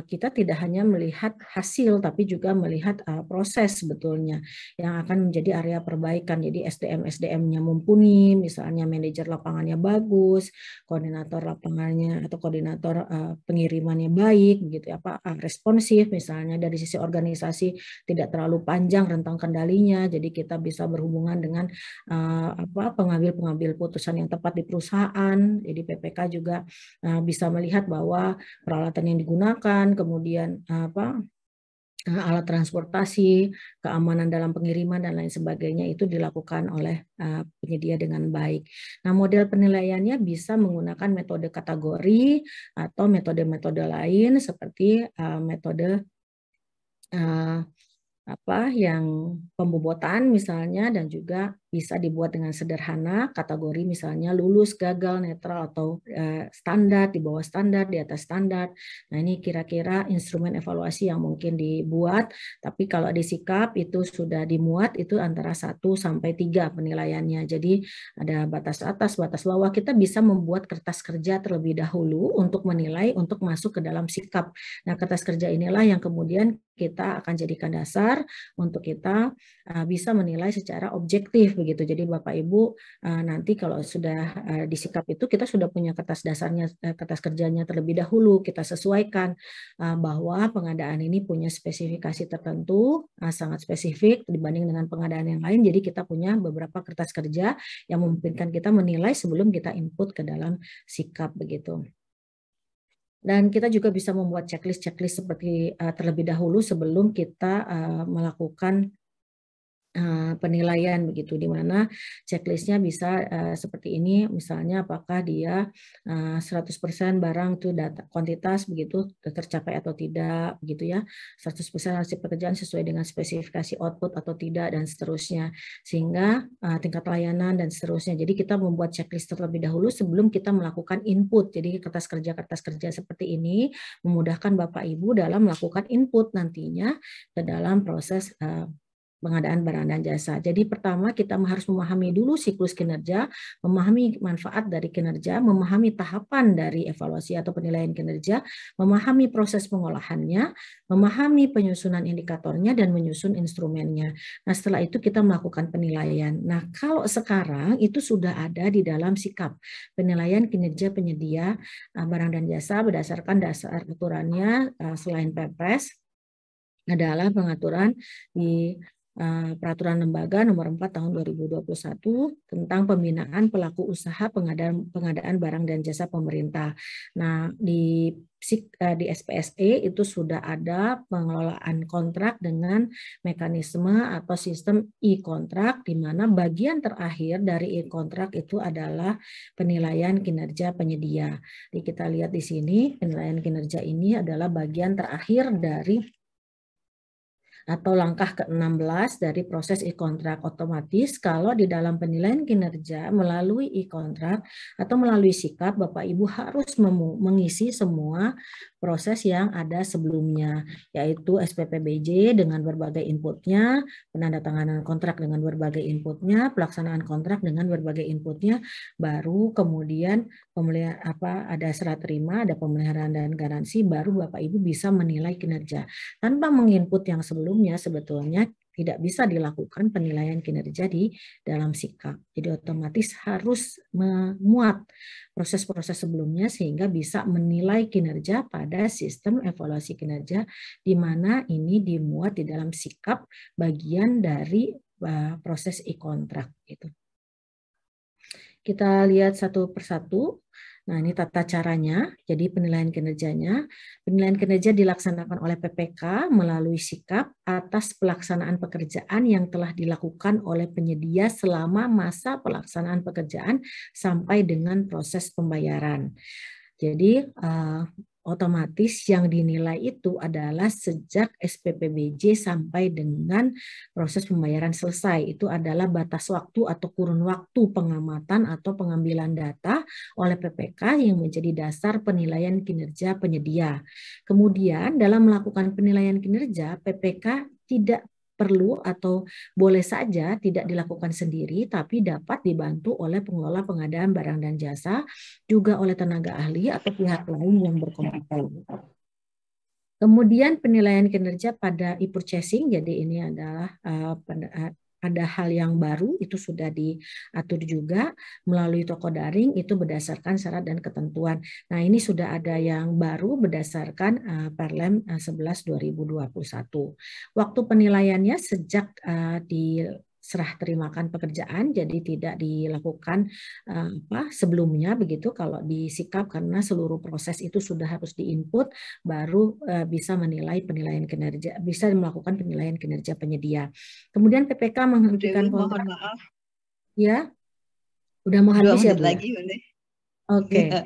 kita tidak hanya melihat hasil tapi juga melihat proses sebetulnya yang akan menjadi area perbaikan. Jadi SDM-nya mumpuni, misalnya manajer lapangannya bagus, koordinator lapangannya atau koordinator pengirimannya baik, begitu ya, responsif misalnya dari sisi organisasi tidak terlalu panjang rentang kendalinya, jadi kita bisa berhubungan dengan pengambil putusan yang tepat di perusahaan. Jadi PPK juga bisa melihat bahwa peralatan yang digunakan, kemudian alat transportasi, keamanan dalam pengiriman dan lain sebagainya itu dilakukan oleh penyedia dengan baik. Nah, model penilaiannya bisa menggunakan metode kategori atau metode-metode lain seperti metode yang pembobotan misalnya, dan juga bisa dibuat dengan sederhana, kategori misalnya lulus, gagal, netral, atau standar, di bawah standar, di atas standar. Nah, ini kira-kira instrumen evaluasi yang mungkin dibuat, tapi kalau di sikap itu sudah dimuat itu antara 1 sampai 3 penilaiannya. Jadi ada batas atas, batas bawah. Kita bisa membuat kertas kerja terlebih dahulu untuk menilai, untuk masuk ke dalam sikap. Nah, kertas kerja inilah yang kemudian kita akan jadikan dasar untuk kita bisa menilai secara objektif begitu. Jadi Bapak Ibu nanti kalau sudah disikap itu kita sudah punya kertas dasarnya, kertas kerjanya terlebih dahulu, kita sesuaikan bahwa pengadaan ini punya spesifikasi tertentu, sangat spesifik dibanding dengan pengadaan yang lain. Jadi kita punya beberapa kertas kerja yang memungkinkan kita menilai sebelum kita input ke dalam sikap begitu. Dan kita juga bisa membuat checklist seperti terlebih dahulu sebelum kita melakukan penilaian begitu, di mana checklistnya bisa seperti ini, misalnya apakah dia 100% barang itu data kuantitas begitu tercapai atau tidak begitu ya, 100% hasil pekerjaan sesuai dengan spesifikasi output atau tidak, dan seterusnya, sehingga tingkat layanan dan seterusnya. Jadi kita membuat checklist terlebih dahulu sebelum kita melakukan input. Jadi kertas kerja seperti ini memudahkan Bapak Ibu dalam melakukan input nantinya ke dalam proses pengadaan barang dan jasa. Jadi pertama kita harus memahami dulu siklus kinerja, memahami manfaat dari kinerja, memahami tahapan dari evaluasi atau penilaian kinerja, memahami proses pengolahannya, memahami penyusunan indikatornya, dan menyusun instrumennya. Nah, setelah itu kita melakukan penilaian. Nah, kalau sekarang itu sudah ada di dalam sikap penilaian kinerja penyedia barang dan jasa berdasarkan dasar aturannya selain Perpres adalah pengaturan di Peraturan Lembaga Nomor 4 Tahun 2021 tentang pembinaan pelaku usaha pengadaan barang dan jasa pemerintah. Nah, di SPSE itu sudah ada pengelolaan kontrak dengan mekanisme atau sistem e-kontrak, di mana bagian terakhir dari e-kontrak itu adalah penilaian kinerja penyedia. Jadi kita lihat di sini, penilaian kinerja ini adalah bagian terakhir dari atau langkah ke-16 dari proses e-kontrak. Otomatis kalau di dalam penilaian kinerja melalui e-kontrak atau melalui sikap, Bapak Ibu harus mengisi semua proses yang ada sebelumnya, yaitu SPPBJ dengan berbagai inputnya, penandatanganan kontrak dengan berbagai inputnya, pelaksanaan kontrak dengan berbagai inputnya, baru kemudian ada serah terima, ada pemeliharaan dan garansi, baru Bapak Ibu bisa menilai kinerja. Tanpa menginput yang sebelumnya sebetulnya tidak bisa dilakukan penilaian kinerja di dalam sikap. Jadi otomatis harus memuat proses-proses sebelumnya sehingga bisa menilai kinerja pada sistem evaluasi kinerja, di mana ini dimuat di dalam sikap bagian dari proses e-kontrak gitu. Kita lihat satu persatu. Nah, ini tata caranya. Jadi penilaian kinerjanya. Penilaian kinerja dilaksanakan oleh PPK melalui sikap atas pelaksanaan pekerjaan yang telah dilakukan oleh penyedia selama masa pelaksanaan pekerjaan sampai dengan proses pembayaran. Jadi otomatis yang dinilai itu adalah sejak SPPBJ sampai dengan proses pembayaran selesai. Itu adalah batas waktu atau kurun waktu pengamatan atau pengambilan data oleh PPK yang menjadi dasar penilaian kinerja penyedia. Kemudian dalam melakukan penilaian kinerja, PPK tidak perlu atau boleh saja tidak dilakukan sendiri, tapi dapat dibantu oleh pengelola pengadaan barang dan jasa, juga oleh tenaga ahli atau pihak lain yang berkompeten. Kemudian penilaian kinerja pada e-purchasing, jadi ini adalah ada hal yang baru, itu sudah diatur juga melalui toko daring, itu berdasarkan syarat dan ketentuan. Nah, ini sudah ada yang baru berdasarkan Perlem 11 2021. Waktu penilaiannya sejak di serah terimakan pekerjaan, jadi tidak dilakukan sebelumnya begitu kalau disikap, karena seluruh proses itu sudah harus diinput baru bisa menilai penilaian kinerja, bisa melakukan penilaian kinerja penyedia. Kemudian PPK Bu Dewi, menghentikan mohon kontrak, maaf, ya udah mau 2 habis ya menit Bu ya. lagi boleh? Oke. Ya.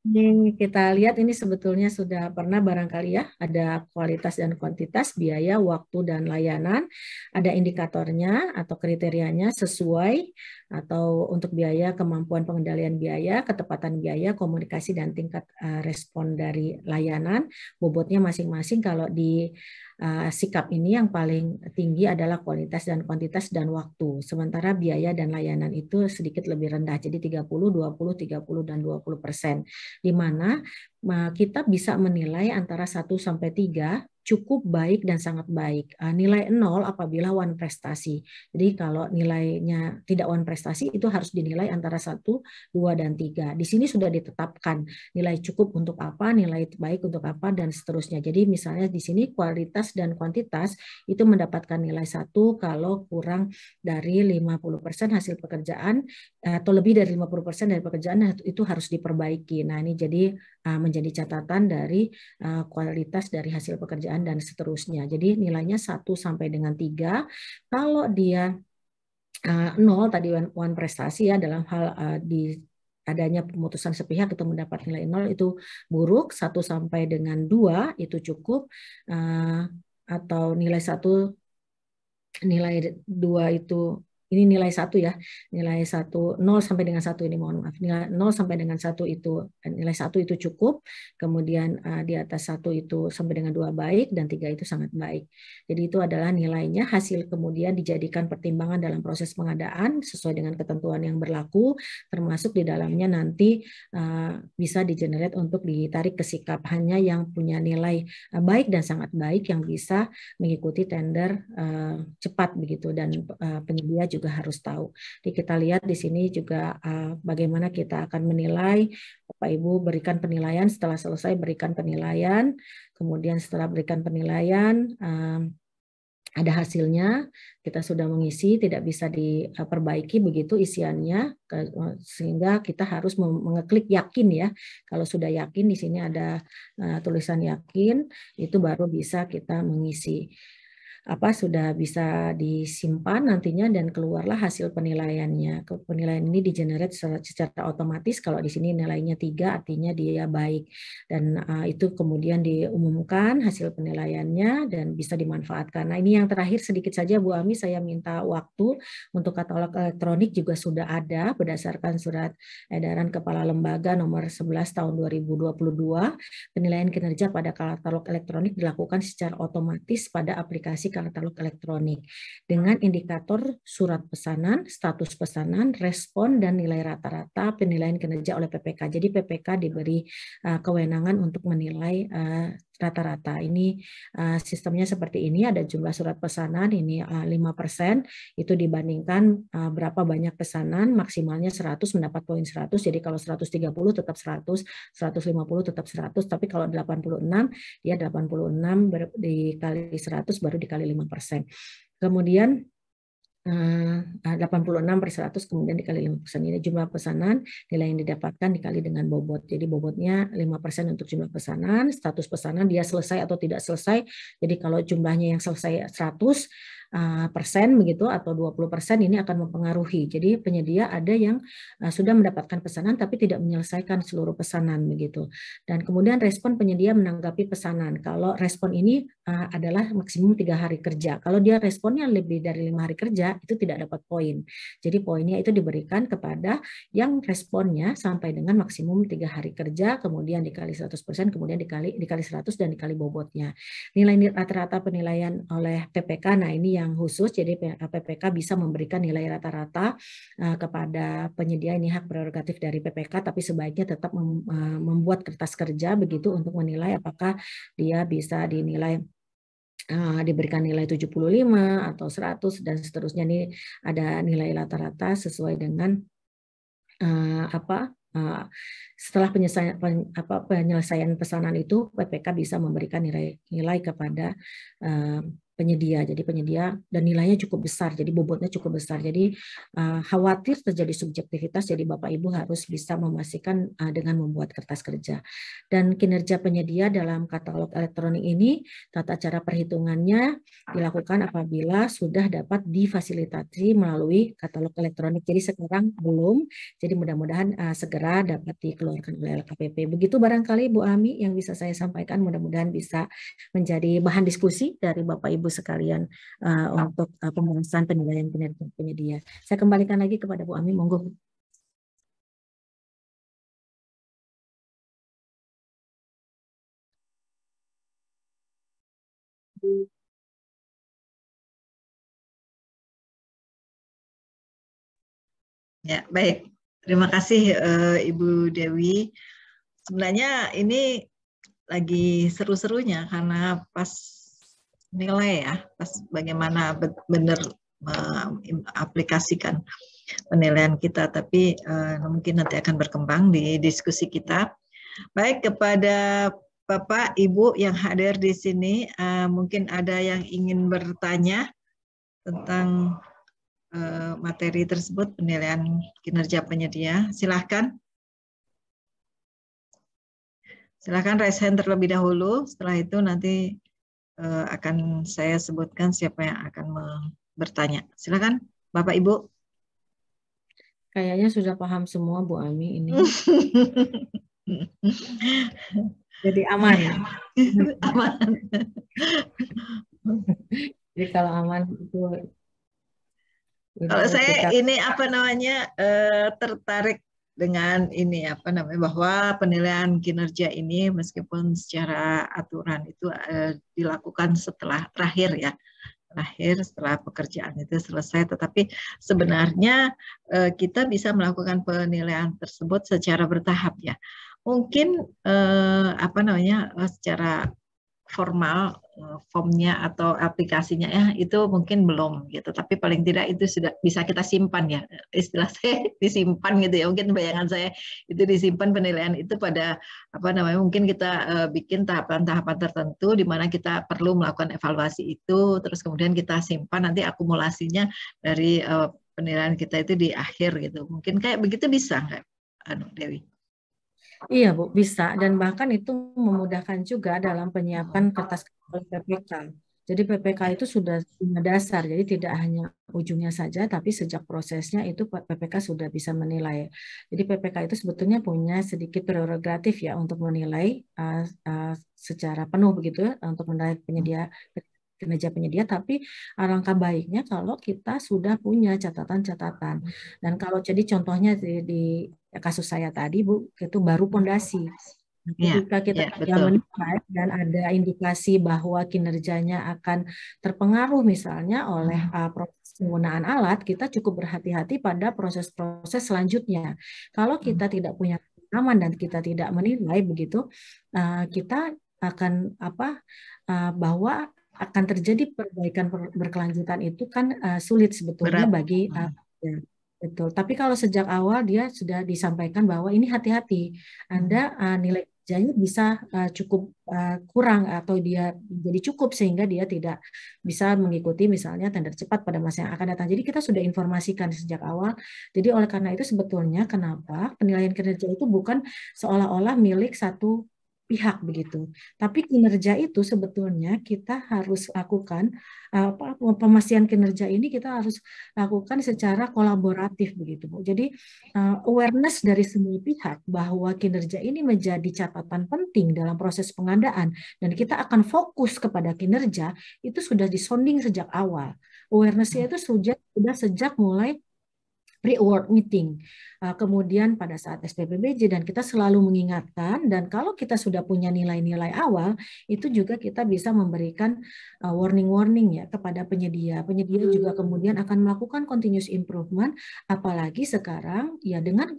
Ini kita lihat, ini sebetulnya sudah pernah barangkali ya, ada kualitas dan kuantitas, biaya, waktu, dan layanan. Ada indikatornya atau kriterianya sesuai, atau untuk biaya, kemampuan pengendalian biaya, ketepatan biaya, komunikasi, dan tingkat respon dari layanan. Bobotnya masing-masing. Kalau di sikap ini yang paling tinggi adalah kualitas dan kuantitas dan waktu. Sementara biaya dan layanan itu sedikit lebih rendah, jadi 30, 20, 30, dan 20%. Di mana kita bisa menilai antara 1 sampai 3 cukup baik dan sangat baik. Nilai 0 apabila one prestasi. Jadi kalau nilainya tidak one prestasi itu harus dinilai antara 1, 2, dan 3. Di sini sudah ditetapkan nilai cukup untuk apa, nilai baik untuk apa, dan seterusnya. Jadi misalnya di sini kualitas dan kuantitas itu mendapatkan nilai 1 kalau kurang dari 50% hasil pekerjaan, atau lebih dari 50% dari pekerjaan itu harus diperbaiki. Nah, ini jadi menjadi catatan dari kualitas dari hasil pekerjaan dan seterusnya. Jadi nilainya 1 sampai dengan 3. Kalau dia 0 tadi one prestasi ya, dalam hal di adanya pemutusan sepihak itu mendapat nilai 0 itu buruk, 1 sampai dengan 2 itu cukup, atau nilai 1, nilai 2 itu, ini nilai 1 ya, nilai 1 0 sampai dengan 1 ini, mohon maaf, nilai 0 sampai dengan 1 itu, nilai 1 itu cukup, kemudian di atas 1 itu sampai dengan 2 baik, dan 3 itu sangat baik. Jadi itu adalah nilainya, hasil kemudian dijadikan pertimbangan dalam proses pengadaan sesuai dengan ketentuan yang berlaku, termasuk di dalamnya nanti bisa digenerate untuk ditarik ke sikap, hanya yang punya nilai baik dan sangat baik yang bisa mengikuti tender cepat begitu, dan penyedia juga harus tahu. Jadi kita lihat di sini juga bagaimana kita akan menilai. Bapak Ibu berikan penilaian, setelah selesai berikan penilaian, kemudian setelah berikan penilaian ada hasilnya, kita sudah mengisi, tidak bisa diperbaiki begitu isiannya, sehingga kita harus mengeklik yakin ya. Kalau sudah yakin, di sini ada tulisan yakin, itu baru bisa kita mengisi. Sudah bisa disimpan nantinya, dan keluarlah hasil penilaiannya. Penilaian ini digenerate secara otomatis. Kalau di sini nilainya 3 artinya dia baik, dan itu kemudian diumumkan hasil penilaiannya dan bisa dimanfaatkan. Nah, ini yang terakhir sedikit saja Bu Ami, saya minta waktu untuk katalog elektronik juga sudah ada berdasarkan surat edaran Kepala Lembaga nomor 11 tahun 2022. Penilaian kinerja pada katalog elektronik dilakukan secara otomatis pada aplikasi katalog elektronik dengan indikator surat pesanan, status pesanan, respon, dan nilai rata-rata penilaian kinerja oleh PPK. Jadi PPK diberi kewenangan untuk menilai rata-rata. Ini sistemnya seperti ini, ada jumlah surat pesanan, ini 5%, itu dibandingkan berapa banyak pesanan, maksimalnya 100 mendapat poin 100, jadi kalau 130 tetap 100, 150 tetap 100, tapi kalau 86, dia 86 dikali 100 baru dikali 5%. Kemudian 86/100 kemudian dikali 5%, ini jumlah pesanan, nilai yang didapatkan dikali dengan bobot. Jadi bobotnya 5% untuk jumlah pesanan, status pesanan dia selesai atau tidak selesai. Jadi kalau jumlahnya yang selesai 100% begitu atau 20%, ini akan mempengaruhi. Jadi penyedia ada yang sudah mendapatkan pesanan tapi tidak menyelesaikan seluruh pesanan begitu. Dan kemudian respon penyedia menanggapi pesanan. Kalau respon ini adalah maksimum 3 hari kerja. Kalau dia responnya lebih dari 5 hari kerja, itu tidak dapat poin. Jadi poinnya itu diberikan kepada yang responnya sampai dengan maksimum 3 hari kerja, kemudian dikali 100%, kemudian dikali 100 dan dikali bobotnya. Nilai rata-rata penilaian oleh PPK, nah ini yang khusus, jadi PPK bisa memberikan nilai rata-rata kepada penyedia, ini hak prerogatif dari PPK, tapi sebaiknya tetap membuat kertas kerja begitu untuk menilai apakah dia bisa dinilai diberikan nilai 75 atau 100 dan seterusnya. Ini ada nilai rata-rata sesuai dengan setelah penyelesaian pesanan itu PPK bisa memberikan nilai kepada penyedia. Jadi penyedia dan nilainya cukup besar, jadi bobotnya cukup besar. Jadi khawatir terjadi subjektivitas, jadi Bapak Ibu harus bisa memastikan dengan membuat kertas kerja. Dan kinerja penyedia dalam katalog elektronik ini, tata cara perhitungannya dilakukan apabila sudah dapat difasilitasi melalui katalog elektronik. Jadi sekarang belum, jadi mudah-mudahan segera dapat dikeluarkan oleh LKPP. Begitu barangkali Bu Ami yang bisa saya sampaikan, mudah-mudahan bisa menjadi bahan diskusi dari Bapak Ibu sekalian untuk pembahasan penilaian kinerja penyedia. Saya kembalikan lagi kepada Bu Ami, monggo. Ya, baik. Terima kasih Ibu Dewi. Sebenarnya ini lagi seru-serunya karena pas nilai ya, pas bagaimana benar mengaplikasikan penilaian kita. Tapi mungkin nanti akan berkembang di diskusi kita. Baik, kepada Bapak, Ibu yang hadir di sini, mungkin ada yang ingin bertanya tentang materi tersebut, penilaian kinerja penyedia. Silahkan. Silahkan raise hand terlebih dahulu. Setelah itu nanti akan saya sebutkan siapa yang akan bertanya. Silahkan, Bapak Ibu. Kayaknya sudah paham semua Bu Ami ini. Jadi aman. Aman. Jadi kalau aman itu. Kalau saya ini apa namanya tertarik dengan ini apa namanya bahwa penilaian kinerja ini meskipun secara aturan itu dilakukan setelah terakhir ya, terakhir setelah pekerjaan itu selesai, tetapi sebenarnya kita bisa melakukan penilaian tersebut secara bertahap ya. Mungkin apa namanya secara formal formnya atau aplikasinya ya itu mungkin belum gitu, tapi paling tidak itu sudah bisa kita simpan ya, istilah saya disimpan gitu ya, mungkin bayangan saya itu disimpan penilaian itu pada apa namanya, mungkin kita bikin tahapan-tahapan tertentu di mana kita perlu melakukan evaluasi itu, terus kemudian kita simpan nanti akumulasinya dari penilaian kita itu di akhir gitu, mungkin kayak begitu bisa nggak Dewi? Iya Bu, bisa. Dan bahkan itu memudahkan juga dalam penyiapan kertas PPK. Jadi PPK itu sudah punya dasar, jadi tidak hanya ujungnya saja, tapi sejak prosesnya itu PPK sudah bisa menilai. Jadi PPK itu sebetulnya punya sedikit prerogatif ya untuk menilai secara penuh begitu ya, untuk menilai kinerja penyedia, tapi alangkah baiknya kalau kita sudah punya catatan-catatan. Dan kalau jadi contohnya di kasus saya tadi Bu, itu baru pondasi. Ketika kita sudah menilai dan ada indikasi bahwa kinerjanya akan terpengaruh misalnya oleh proses penggunaan alat, kita cukup berhati-hati pada proses-proses selanjutnya. Kalau kita tidak punya pengalaman dan kita tidak menilai begitu, kita akan bahwa akan terjadi perbaikan berkelanjutan itu kan sulit sebetulnya bagi ya, betul. Tapi kalau sejak awal dia sudah disampaikan bahwa ini hati-hati, Anda nilai kerjanya bisa cukup kurang atau dia jadi cukup sehingga dia tidak bisa mengikuti misalnya tender cepat pada masa yang akan datang. Jadi kita sudah informasikan sejak awal. Jadi oleh karena itu sebetulnya kenapa penilaian kinerja itu bukan seolah-olah milik satu pihak begitu. Tapi kinerja itu sebetulnya kita harus lakukan pemastian kinerja ini kita harus lakukan secara kolaboratif begitu Bu. Jadi awareness dari semua pihak bahwa kinerja ini menjadi catatan penting dalam proses pengadaan dan kita akan fokus kepada kinerja itu sudah disonding sejak awal. Awareness-nya itu sudah sejak mulai pre-award meeting. Kemudian pada saat SPPBJ dan kita selalu mengingatkan dan kalau kita sudah punya nilai-nilai awal itu juga kita bisa memberikan warning-warning ya kepada penyedia. Penyedia juga kemudian akan melakukan continuous improvement apalagi sekarang ya dengan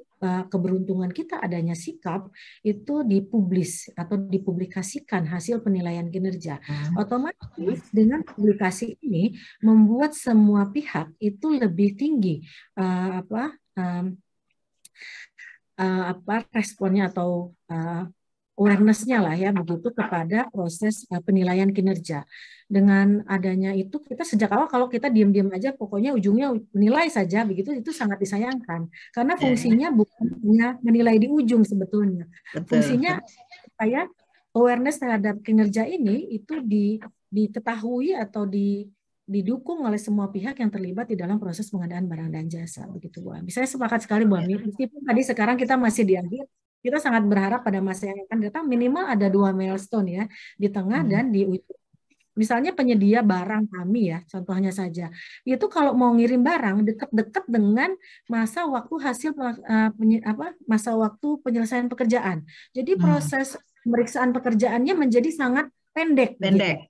keberuntungan kita adanya sikap itu dipublis atau dipublikasikan hasil penilaian kinerja. Otomatis dengan publikasi ini membuat semua pihak itu lebih tinggi responnya atau awareness-nya lah ya begitu kepada proses penilaian kinerja. Dengan adanya itu kita sejak awal kalau kita diam-diam aja pokoknya ujungnya menilai saja begitu itu sangat disayangkan karena fungsinya bukan hanya menilai di ujung sebetulnya. Betul. Fungsinya supaya awareness terhadap kinerja ini itu diketahui atau didukung oleh semua pihak yang terlibat di dalam proses pengadaan barang dan jasa begitu Bu Ami. Saya sepakat sekali Bu Ami. Meskipun tadi sekarang kita masih di akhir, kita sangat berharap pada masa yang akan datang minimal ada 2 milestone ya di tengah dan di ujung. Misalnya penyedia barang kami ya, contohnya saja. Itu kalau mau ngirim barang dekat-dekat dengan masa waktu hasil masa waktu penyelesaian pekerjaan. Jadi proses pemeriksaan pekerjaannya menjadi sangat pendek. Gitu.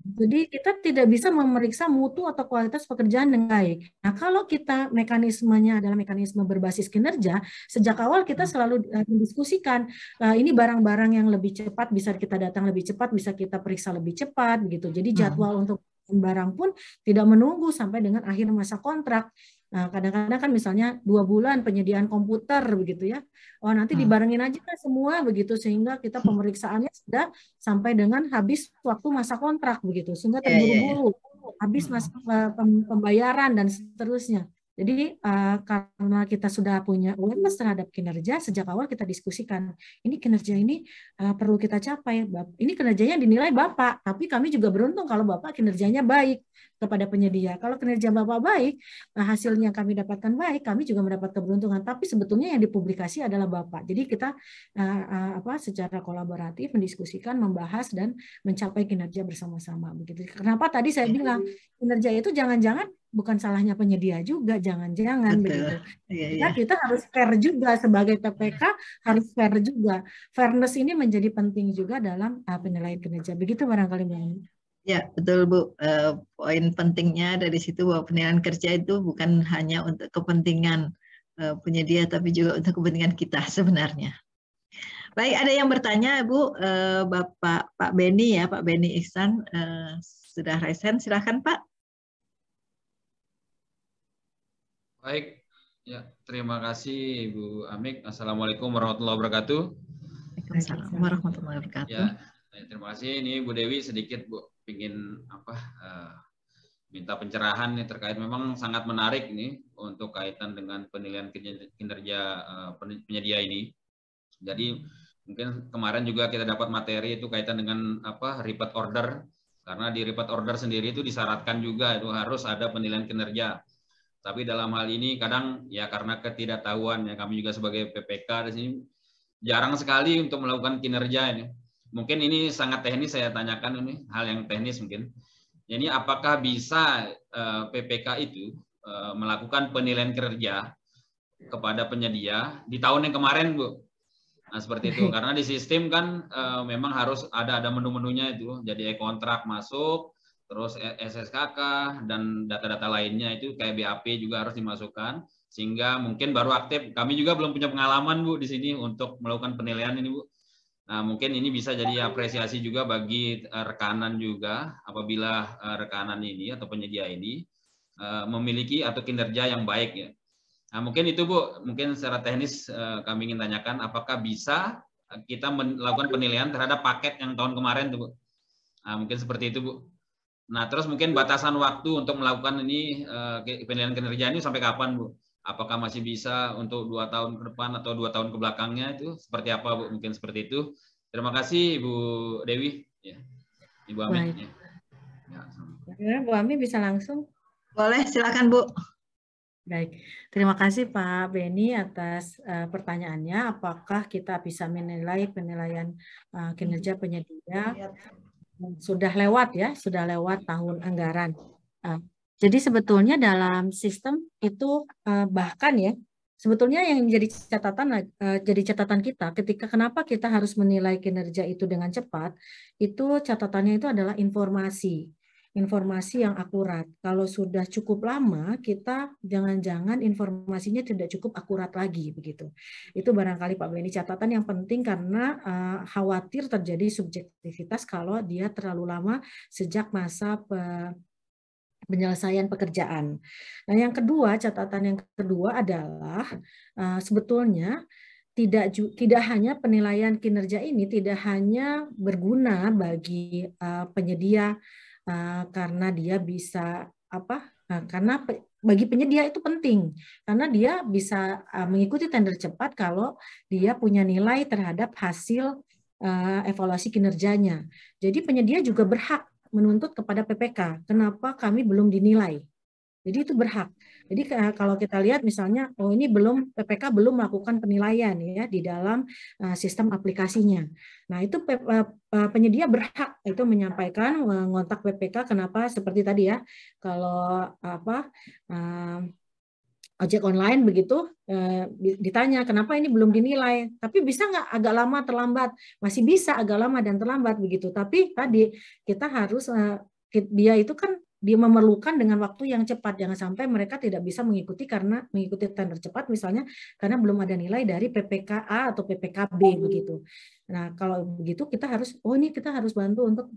Jadi kita tidak bisa memeriksa mutu atau kualitas pekerjaan dengan baik. Nah, kalau kita mekanismenya adalah mekanisme berbasis kinerja, sejak awal kita selalu mendiskusikan ini barang-barang yang lebih cepat bisa kita datang lebih cepat, bisa kita periksa lebih cepat, gitu. Jadi jadwal untuk barang pun tidak menunggu sampai dengan akhir masa kontrak. Nah, kadang-kadang kan misalnya 2 bulan penyediaan komputer begitu ya. Oh, nanti dibarengin aja semua begitu sehingga kita pemeriksaannya sudah sampai dengan habis waktu masa kontrak begitu. Sehingga terburu-buru, habis masa pembayaran dan seterusnya. Jadi karena kita sudah punya awareness terhadap kinerja, sejak awal kita diskusikan, ini kinerja ini perlu kita capai. Ini kinerjanya dinilai Bapak, tapi kami juga beruntung kalau Bapak kinerjanya baik kepada penyedia. Kalau kinerja Bapak baik, hasilnya kami dapatkan baik, kami juga mendapat keberuntungan. Tapi sebetulnya yang dipublikasi adalah Bapak. Jadi kita secara kolaboratif mendiskusikan, membahas dan mencapai kinerja bersama-sama. Begitu. Kenapa tadi saya bilang kinerja itu jangan-jangan bukan salahnya penyedia juga, jangan-jangan begitu. Ya, kita harus fair juga sebagai PPK, harus fair juga. Fairness ini menjadi penting juga dalam penilaian kinerja. Begitu barangkali Mbak Ani. Ya, betul Bu. Poin pentingnya dari situ bahwa penilaian kerja itu bukan hanya untuk kepentingan penyedia, tapi juga untuk kepentingan kita sebenarnya. Baik, ada yang bertanya Bu, Pak Beni ya, Pak Beni Ihsan sudah raise hand, silakan Pak. Baik, ya terima kasih Bu Amik. Assalamualaikum warahmatullahi wabarakatuh. Waalaikumsalam warahmatullahi wabarakatuh. Ya, terima kasih. Ini Bu Dewi sedikit Bu ingin minta pencerahan nih terkait memang sangat menarik nih untuk kaitan dengan penilaian kinerja penyedia ini. Jadi mungkin kemarin juga kita dapat materi itu kaitan dengan repeat order, karena di repeat order sendiri itu disyaratkan juga itu harus ada penilaian kinerja. Tapi dalam hal ini kadang ya karena ketidaktahuan ya kami juga sebagai PPK di sini jarang sekali untuk melakukan kinerja ini. Mungkin ini sangat teknis saya tanyakan ini hal yang teknis mungkin. Jadi apakah bisa PPK itu melakukan penilaian kinerja kepada penyedia di tahun yang kemarin Bu? Nah seperti itu karena di sistem kan memang harus ada menu-menunya itu. Jadi e-kontrak masuk, terus SSKK dan data-data lainnya itu kayak BAP juga harus dimasukkan sehingga mungkin baru aktif. Kami juga belum punya pengalaman Bu di sini untuk melakukan penilaian ini Bu. Nah mungkin ini bisa jadi apresiasi juga bagi rekanan juga apabila rekanan ini atau penyedia ini memiliki atau kinerja yang baik ya. Nah mungkin itu Bu, mungkin secara teknis kami ingin tanyakan apakah bisa kita melakukan penilaian terhadap paket yang tahun kemarin tuh Bu. Nah mungkin seperti itu Bu. Nah, terus mungkin batasan waktu untuk melakukan ini penilaian kinerja ini sampai kapan, Bu? Apakah masih bisa untuk 2 tahun ke depan atau 2 tahun ke belakangnya itu seperti apa, Bu? Mungkin seperti itu. Terima kasih, Bu Dewi. Ya. Ibu Ami. Ya, Bu Ami bisa langsung? Boleh, silakan Bu. Baik, terima kasih Pak Beni atas pertanyaannya. Apakah kita bisa menilai penilaian kinerja penyedia? Sudah lewat ya, sudah lewat tahun anggaran. Jadi sebetulnya dalam sistem itu bahkan ya, sebetulnya yang jadi catatan kita ketika kenapa kita harus menilai kinerja itu dengan cepat, itu catatannya itu adalah informasi yang akurat. Kalau sudah cukup lama, kita jangan-jangan informasinya tidak cukup akurat lagi begitu. Itu barangkali Pak Beni catatan yang penting karena khawatir terjadi subjektivitas kalau dia terlalu lama sejak masa penyelesaian pekerjaan. Nah, yang kedua, catatan yang kedua adalah sebetulnya tidak hanya penilaian kinerja ini tidak hanya berguna bagi penyedia karena dia bisa karena bagi penyedia itu penting karena dia bisa mengikuti tender cepat kalau dia punya nilai terhadap hasil evaluasi kinerjanya. Jadi penyedia juga berhak menuntut kepada PPK, kenapa kami belum dinilai. Jadi itu berhak. Jadi kalau kita lihat misalnya, oh ini PPK belum melakukan penilaian ya di dalam sistem aplikasinya. Nah itu penyedia berhak itu menyampaikan mengontak PPK. Kenapa? Seperti tadi ya, kalau ojek online begitu ditanya kenapa ini belum dinilai, tapi bisa nggak agak lama terlambat? Masih bisa agak lama dan terlambat begitu. Tapi tadi kita harus dia itu kan dia memerlukan dengan waktu yang cepat, jangan sampai mereka tidak bisa mengikuti tender cepat misalnya karena belum ada nilai dari PPKA atau PPKB begitu. Nah kalau begitu kita harus kita harus bantu untuk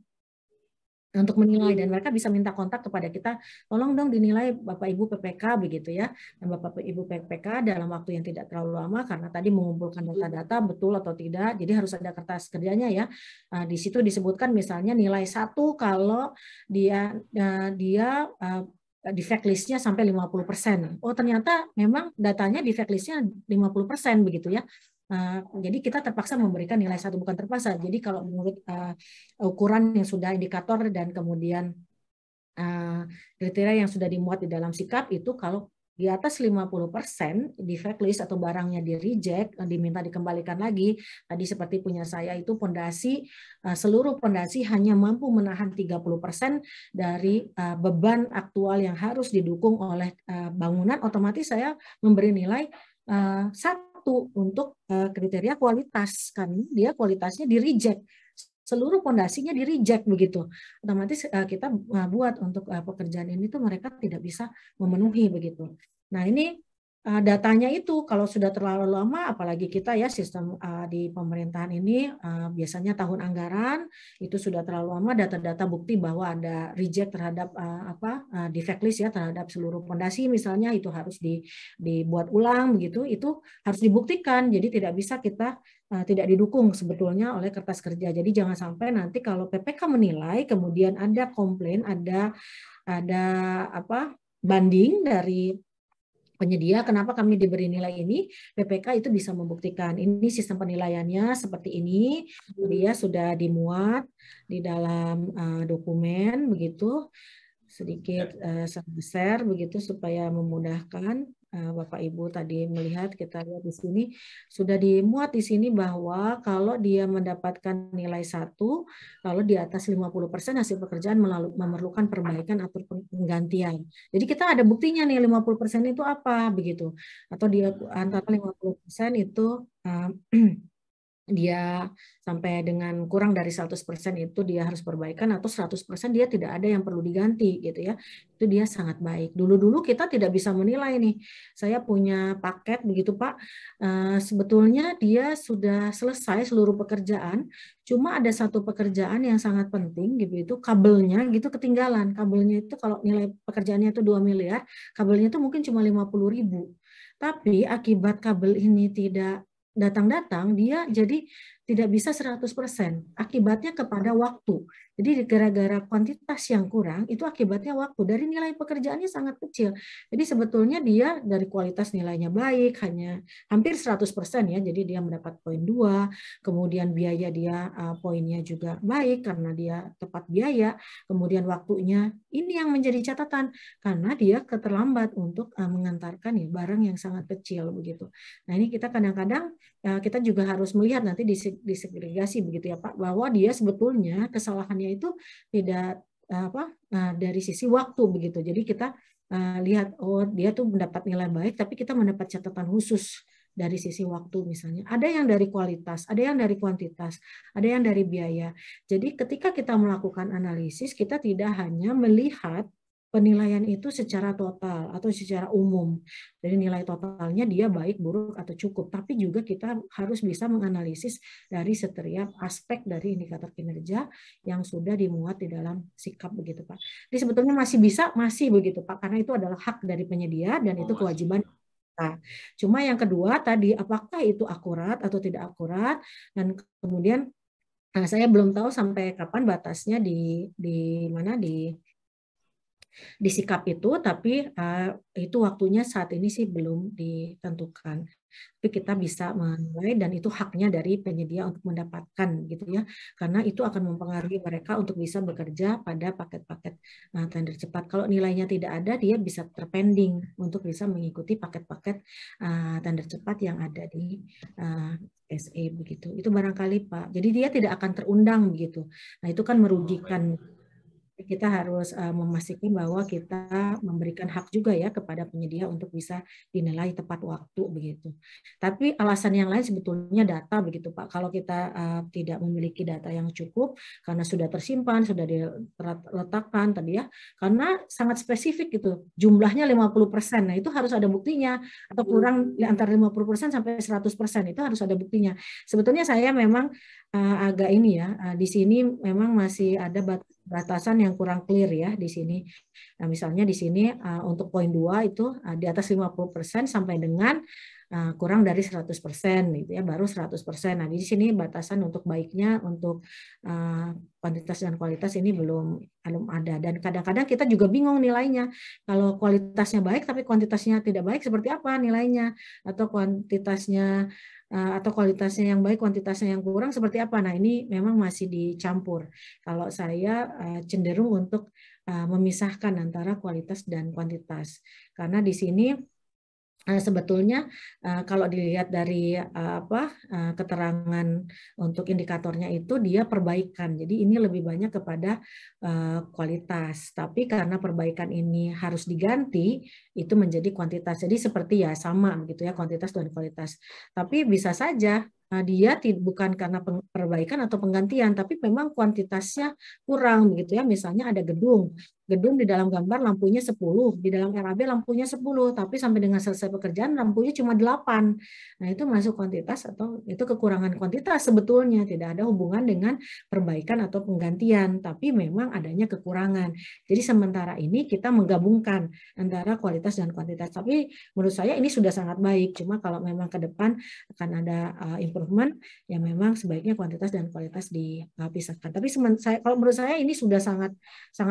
menilai dan mereka bisa minta kontak kepada kita, tolong dong dinilai Bapak Ibu PPK begitu ya. Dan Bapak Ibu PPK dalam waktu yang tidak terlalu lama karena tadi mengumpulkan data-data betul atau tidak, jadi harus ada kertas kerjanya ya. Di situ disebutkan misalnya nilai 1 kalau dia defect list-nya sampai 50%. Oh ternyata memang datanya defect list-nya 50% begitu ya. Jadi kita terpaksa memberikan nilai 1, bukan terpaksa. Jadi kalau menurut ukuran yang sudah indikator dan kemudian kriteria yang sudah dimuat di dalam sikap itu kalau di atas 50% defect list atau barangnya di reject, diminta dikembalikan lagi. Tadi seperti punya saya itu pondasi, seluruh pondasi hanya mampu menahan 30% dari beban aktual yang harus didukung oleh bangunan, otomatis saya memberi nilai 1 untuk kriteria kualitas, kan dia kualitasnya di reject, seluruh pondasinya di reject begitu, otomatis kita buat untuk pekerjaan ini tuh mereka tidak bisa memenuhi begitu. Nah ini datanya itu kalau sudah terlalu lama, apalagi kita ya sistem di pemerintahan ini biasanya tahun anggaran itu sudah terlalu lama, data-data bukti bahwa ada reject terhadap defect list ya terhadap seluruh pondasi misalnya itu harus dibuat ulang begitu, itu harus dibuktikan, jadi tidak bisa kita tidak didukung sebetulnya oleh kertas kerja. Jadi jangan sampai nanti kalau PPK menilai kemudian ada komplain, ada banding dari penyedia, kenapa kami diberi nilai ini, PPK itu bisa membuktikan ini sistem penilaiannya seperti ini, dia sudah dimuat di dalam dokumen begitu, sedikit share begitu supaya memudahkan Bapak Ibu tadi melihat, kita lihat di sini sudah dimuat di sini bahwa kalau dia mendapatkan nilai 1, kalau di atas 50% hasil pekerjaan memerlukan perbaikan atau penggantian. Jadi kita ada buktinya nih 50% itu apa begitu. Atau dia antara 50% itu dia sampai dengan kurang dari 100% itu dia harus perbaikan, atau 100% dia tidak ada yang perlu diganti gitu ya. Itu dia sangat baik. Dulu-dulu kita tidak bisa menilai nih. Saya punya paket begitu Pak, sebetulnya dia sudah selesai seluruh pekerjaan, cuma ada satu pekerjaan yang sangat penting gitu, itu kabelnya gitu ketinggalan. Kabelnya itu kalau nilai pekerjaannya itu 2 miliar, kabelnya itu mungkin cuma 50.000. Tapi akibat kabel ini tidak datang-datang, dia jadi tidak bisa 100%. Akibatnya kepada waktu. Jadi gara-gara kuantitas yang kurang, itu akibatnya waktu. Dari nilai pekerjaannya sangat kecil. Jadi sebetulnya dia dari kualitas nilainya baik, hanya hampir 100% ya. Jadi dia mendapat poin 2. Kemudian biaya dia poinnya juga baik karena dia tepat biaya. Kemudian waktunya, ini yang menjadi catatan. Karena dia keterlambat untuk mengantarkan ya barang yang sangat kecil begitu. Nah ini kita kadang-kadang kita juga harus melihat nanti disegregasi begitu ya Pak, bahwa dia sebetulnya kesalahannya itu tidak dari sisi waktu begitu. Jadi kita lihat oh dia tuh mendapat nilai baik, tapi kita mendapat catatan khusus dari sisi waktu misalnya. Ada yang dari kualitas, ada yang dari kuantitas, ada yang dari biaya. Jadi ketika kita melakukan analisis, kita tidak hanya melihat penilaian itu secara total atau secara umum. Dari nilai totalnya dia baik, buruk, atau cukup. Tapi juga kita harus bisa menganalisis dari setiap aspek dari indikator kinerja yang sudah dimuat di dalam sikap begitu Pak. Jadi sebetulnya masih begitu Pak, karena itu adalah hak dari penyedia dan itu kewajiban data. Cuma yang kedua tadi, apakah itu akurat atau tidak akurat, dan kemudian saya belum tahu sampai kapan batasnya di mana di sikap itu, tapi itu waktunya saat ini sih belum ditentukan. Tapi kita bisa menilai dan itu haknya dari penyedia untuk mendapatkan gitu ya, karena itu akan mempengaruhi mereka untuk bisa bekerja pada paket-paket tender cepat. Kalau nilainya tidak ada, dia bisa terpending untuk bisa mengikuti paket-paket tender cepat yang ada di SE begitu. Itu barangkali Pak. Jadi dia tidak akan terundang begitu. Nah itu kan merugikan. Kita harus memastikan bahwa kita memberikan hak juga ya kepada penyedia untuk bisa dinilai tepat waktu begitu. Tapi alasan yang lain sebetulnya data begitu Pak. Kalau kita tidak memiliki data yang cukup karena sudah tersimpan, sudah diletakkan tadi ya, karena sangat spesifik gitu. Jumlahnya 50%. Nah, itu harus ada buktinya atau kurang antara 50% sampai 100%. Itu harus ada buktinya. Sebetulnya saya memang agak ini ya, di sini memang masih ada batasan yang kurang clear ya di sini. Nah, misalnya di sini untuk poin 2 itu di atas 50% sampai dengan kurang dari 100% gitu ya, baru 100%. Nah, di sini batasan untuk baiknya untuk kuantitas dan kualitas ini belum ada, dan kadang-kadang kita juga bingung nilainya. Kalau kualitasnya baik tapi kuantitasnya tidak baik, seperti apa nilainya, atau kuantitasnya atau kualitasnya yang baik, kuantitasnya yang kurang seperti apa. Nah, ini memang masih dicampur. Kalau saya cenderung untuk memisahkan antara kualitas dan kuantitas. Karena di sini sebetulnya kalau dilihat dari keterangan untuk indikatornya itu dia perbaikan. Jadi ini lebih banyak kepada kualitas. Tapi karena perbaikan ini harus diganti, itu menjadi kuantitas. Jadi seperti ya sama gitu ya, kuantitas dan kualitas. Tapi bisa saja dia bukan karena perbaikan atau penggantian, tapi memang kuantitasnya kurang begitu ya. Misalnya ada gedung di dalam gambar lampunya 10, di dalam RAB lampunya 10, tapi sampai dengan selesai pekerjaan lampunya cuma 8. Nah, itu masuk kuantitas atau itu kekurangan kuantitas sebetulnya, tidak ada hubungan dengan perbaikan atau penggantian, tapi memang adanya kekurangan. Jadi sementara ini kita menggabungkan antara kualitas dan kuantitas. Tapi menurut saya ini sudah sangat baik. Cuma kalau memang ke depan akan ada improvement, ya memang sebaiknya kuantitas dan kualitas dipisahkan. Tapi kalau menurut saya ini sudah sangat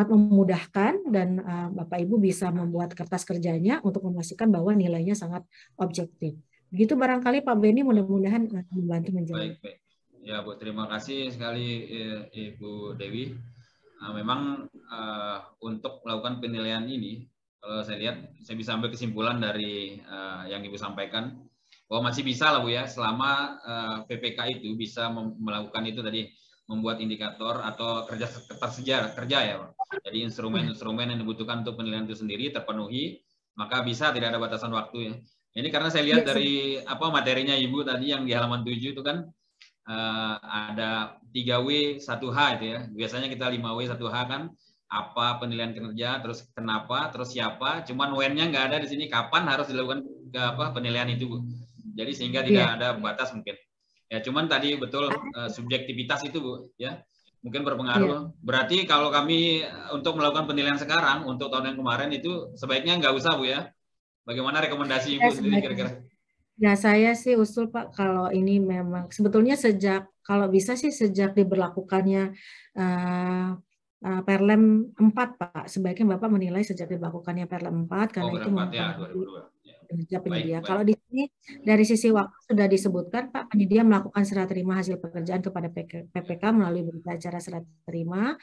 memudahkan, dan Bapak Ibu bisa membuat kertas kerjanya untuk memastikan bahwa nilainya sangat objektif. Begitu barangkali Pak Beni, mudah-mudahan membantu menjawab. Baik. Ya Bu, terima kasih sekali Ibu Dewi. Memang untuk melakukan penilaian ini, kalau saya lihat, saya bisa ambil kesimpulan dari yang Ibu sampaikan, bahwa masih bisa lah Bu ya, selama PPK itu bisa melakukan itu tadi, membuat indikator atau kertas kerja ya Pak. Jadi instrumen-instrumen yang dibutuhkan untuk penilaian itu sendiri terpenuhi, maka bisa tidak ada batasan waktu ya. Ini karena saya lihat dari materinya Ibu tadi yang di halaman 7 itu kan ada 3W 1H itu ya. Biasanya kita 5W 1H kan, apa penilaian kinerja, terus kenapa, terus siapa. Cuman when-nya nggak ada di sini, kapan harus dilakukan penilaian itu Bu. Jadi sehingga tidak ada batas mungkin. Ya cuman tadi betul subjektivitas itu Bu ya, mungkin berpengaruh. Berarti kalau kami untuk melakukan penilaian sekarang untuk tahun yang kemarin itu sebaiknya nggak usah Bu ya. Bagaimana rekomendasi Ibu sendiri kira-kira? Ya saya sih usul Pak, kalau ini memang sebetulnya kalau bisa sih sejak diberlakukannya Perlem 4 Pak, sebaiknya Bapak menilai sejak diberlakukannya Perlem 4 karena itu mempengaruhi kinerja penyedia. Kalau di sini dari sisi waktu sudah disebutkan Pak, penyedia melakukan serah terima hasil pekerjaan kepada PPK melalui berita acara serah terima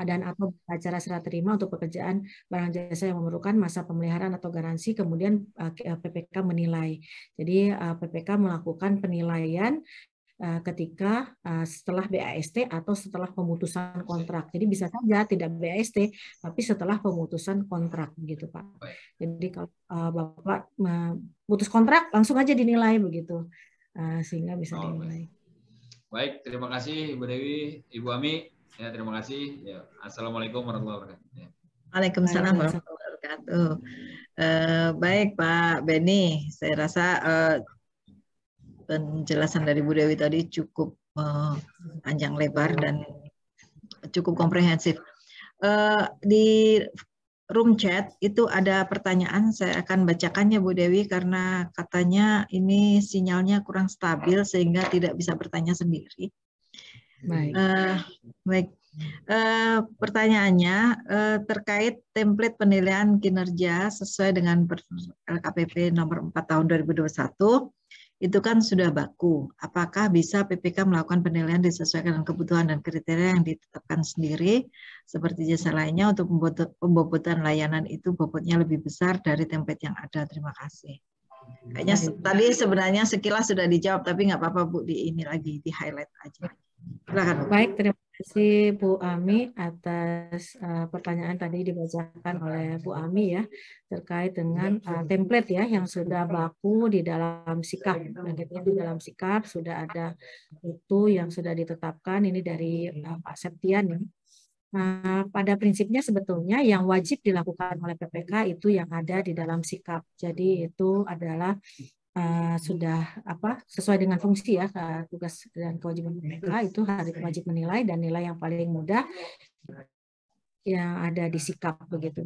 dan atau berita acara serah terima untuk pekerjaan barang jasa yang memerlukan masa pemeliharaan atau garansi, kemudian PPK menilai. Jadi PPK melakukan penilaian ketika setelah BAST atau setelah pemutusan kontrak. Jadi bisa saja tidak BAST, tapi setelah pemutusan kontrak begitu Pak. Jadi kalau Bapak putus kontrak langsung aja dinilai begitu, sehingga bisa dinilai. Baik, terima kasih Ibu Dewi, Ibu Ami. Ya, terima kasih. Ya, Assalamualaikum warahmatullahi wabarakatuh. Ya. Waalaikumsalam warahmatullahi wabarakatuh. Baik Pak Beni, saya rasa penjelasan dari Bu Dewi tadi cukup panjang lebar dan cukup komprehensif. Di room chat itu ada pertanyaan, saya akan bacakan ya Bu Dewi karena katanya ini sinyalnya kurang stabil sehingga tidak bisa bertanya sendiri. Baik. Baik. Pertanyaannya terkait template penilaian kinerja sesuai dengan LKPP nomor 4 tahun 2021 itu kan sudah baku. Apakah bisa PPK melakukan penilaian disesuaikan dengan kebutuhan dan kriteria yang ditetapkan sendiri seperti jasa lainnya untuk pembobotan layanan itu bobotnya lebih besar dari template yang ada? Terima kasih. Kayaknya tadi sebenarnya sekilas sudah dijawab, tapi nggak apa-apa Bu, ini lagi di highlight aja. Silakan. Baik, terima kasih Bu Ami atas pertanyaan tadi dibacakan oleh Bu Ami ya terkait dengan template ya yang sudah baku di dalam sikap. Di dalam sikap sudah ada itu yang sudah ditetapkan ini dari Pak Septian ya. Pada prinsipnya sebetulnya yang wajib dilakukan oleh PPK itu yang ada di dalam sikap. Jadi itu adalah sudah sesuai dengan fungsi ya tugas dan kewajiban PPK itu harus wajib menilai dan nilai yang paling mudah yang ada di sikap begitu.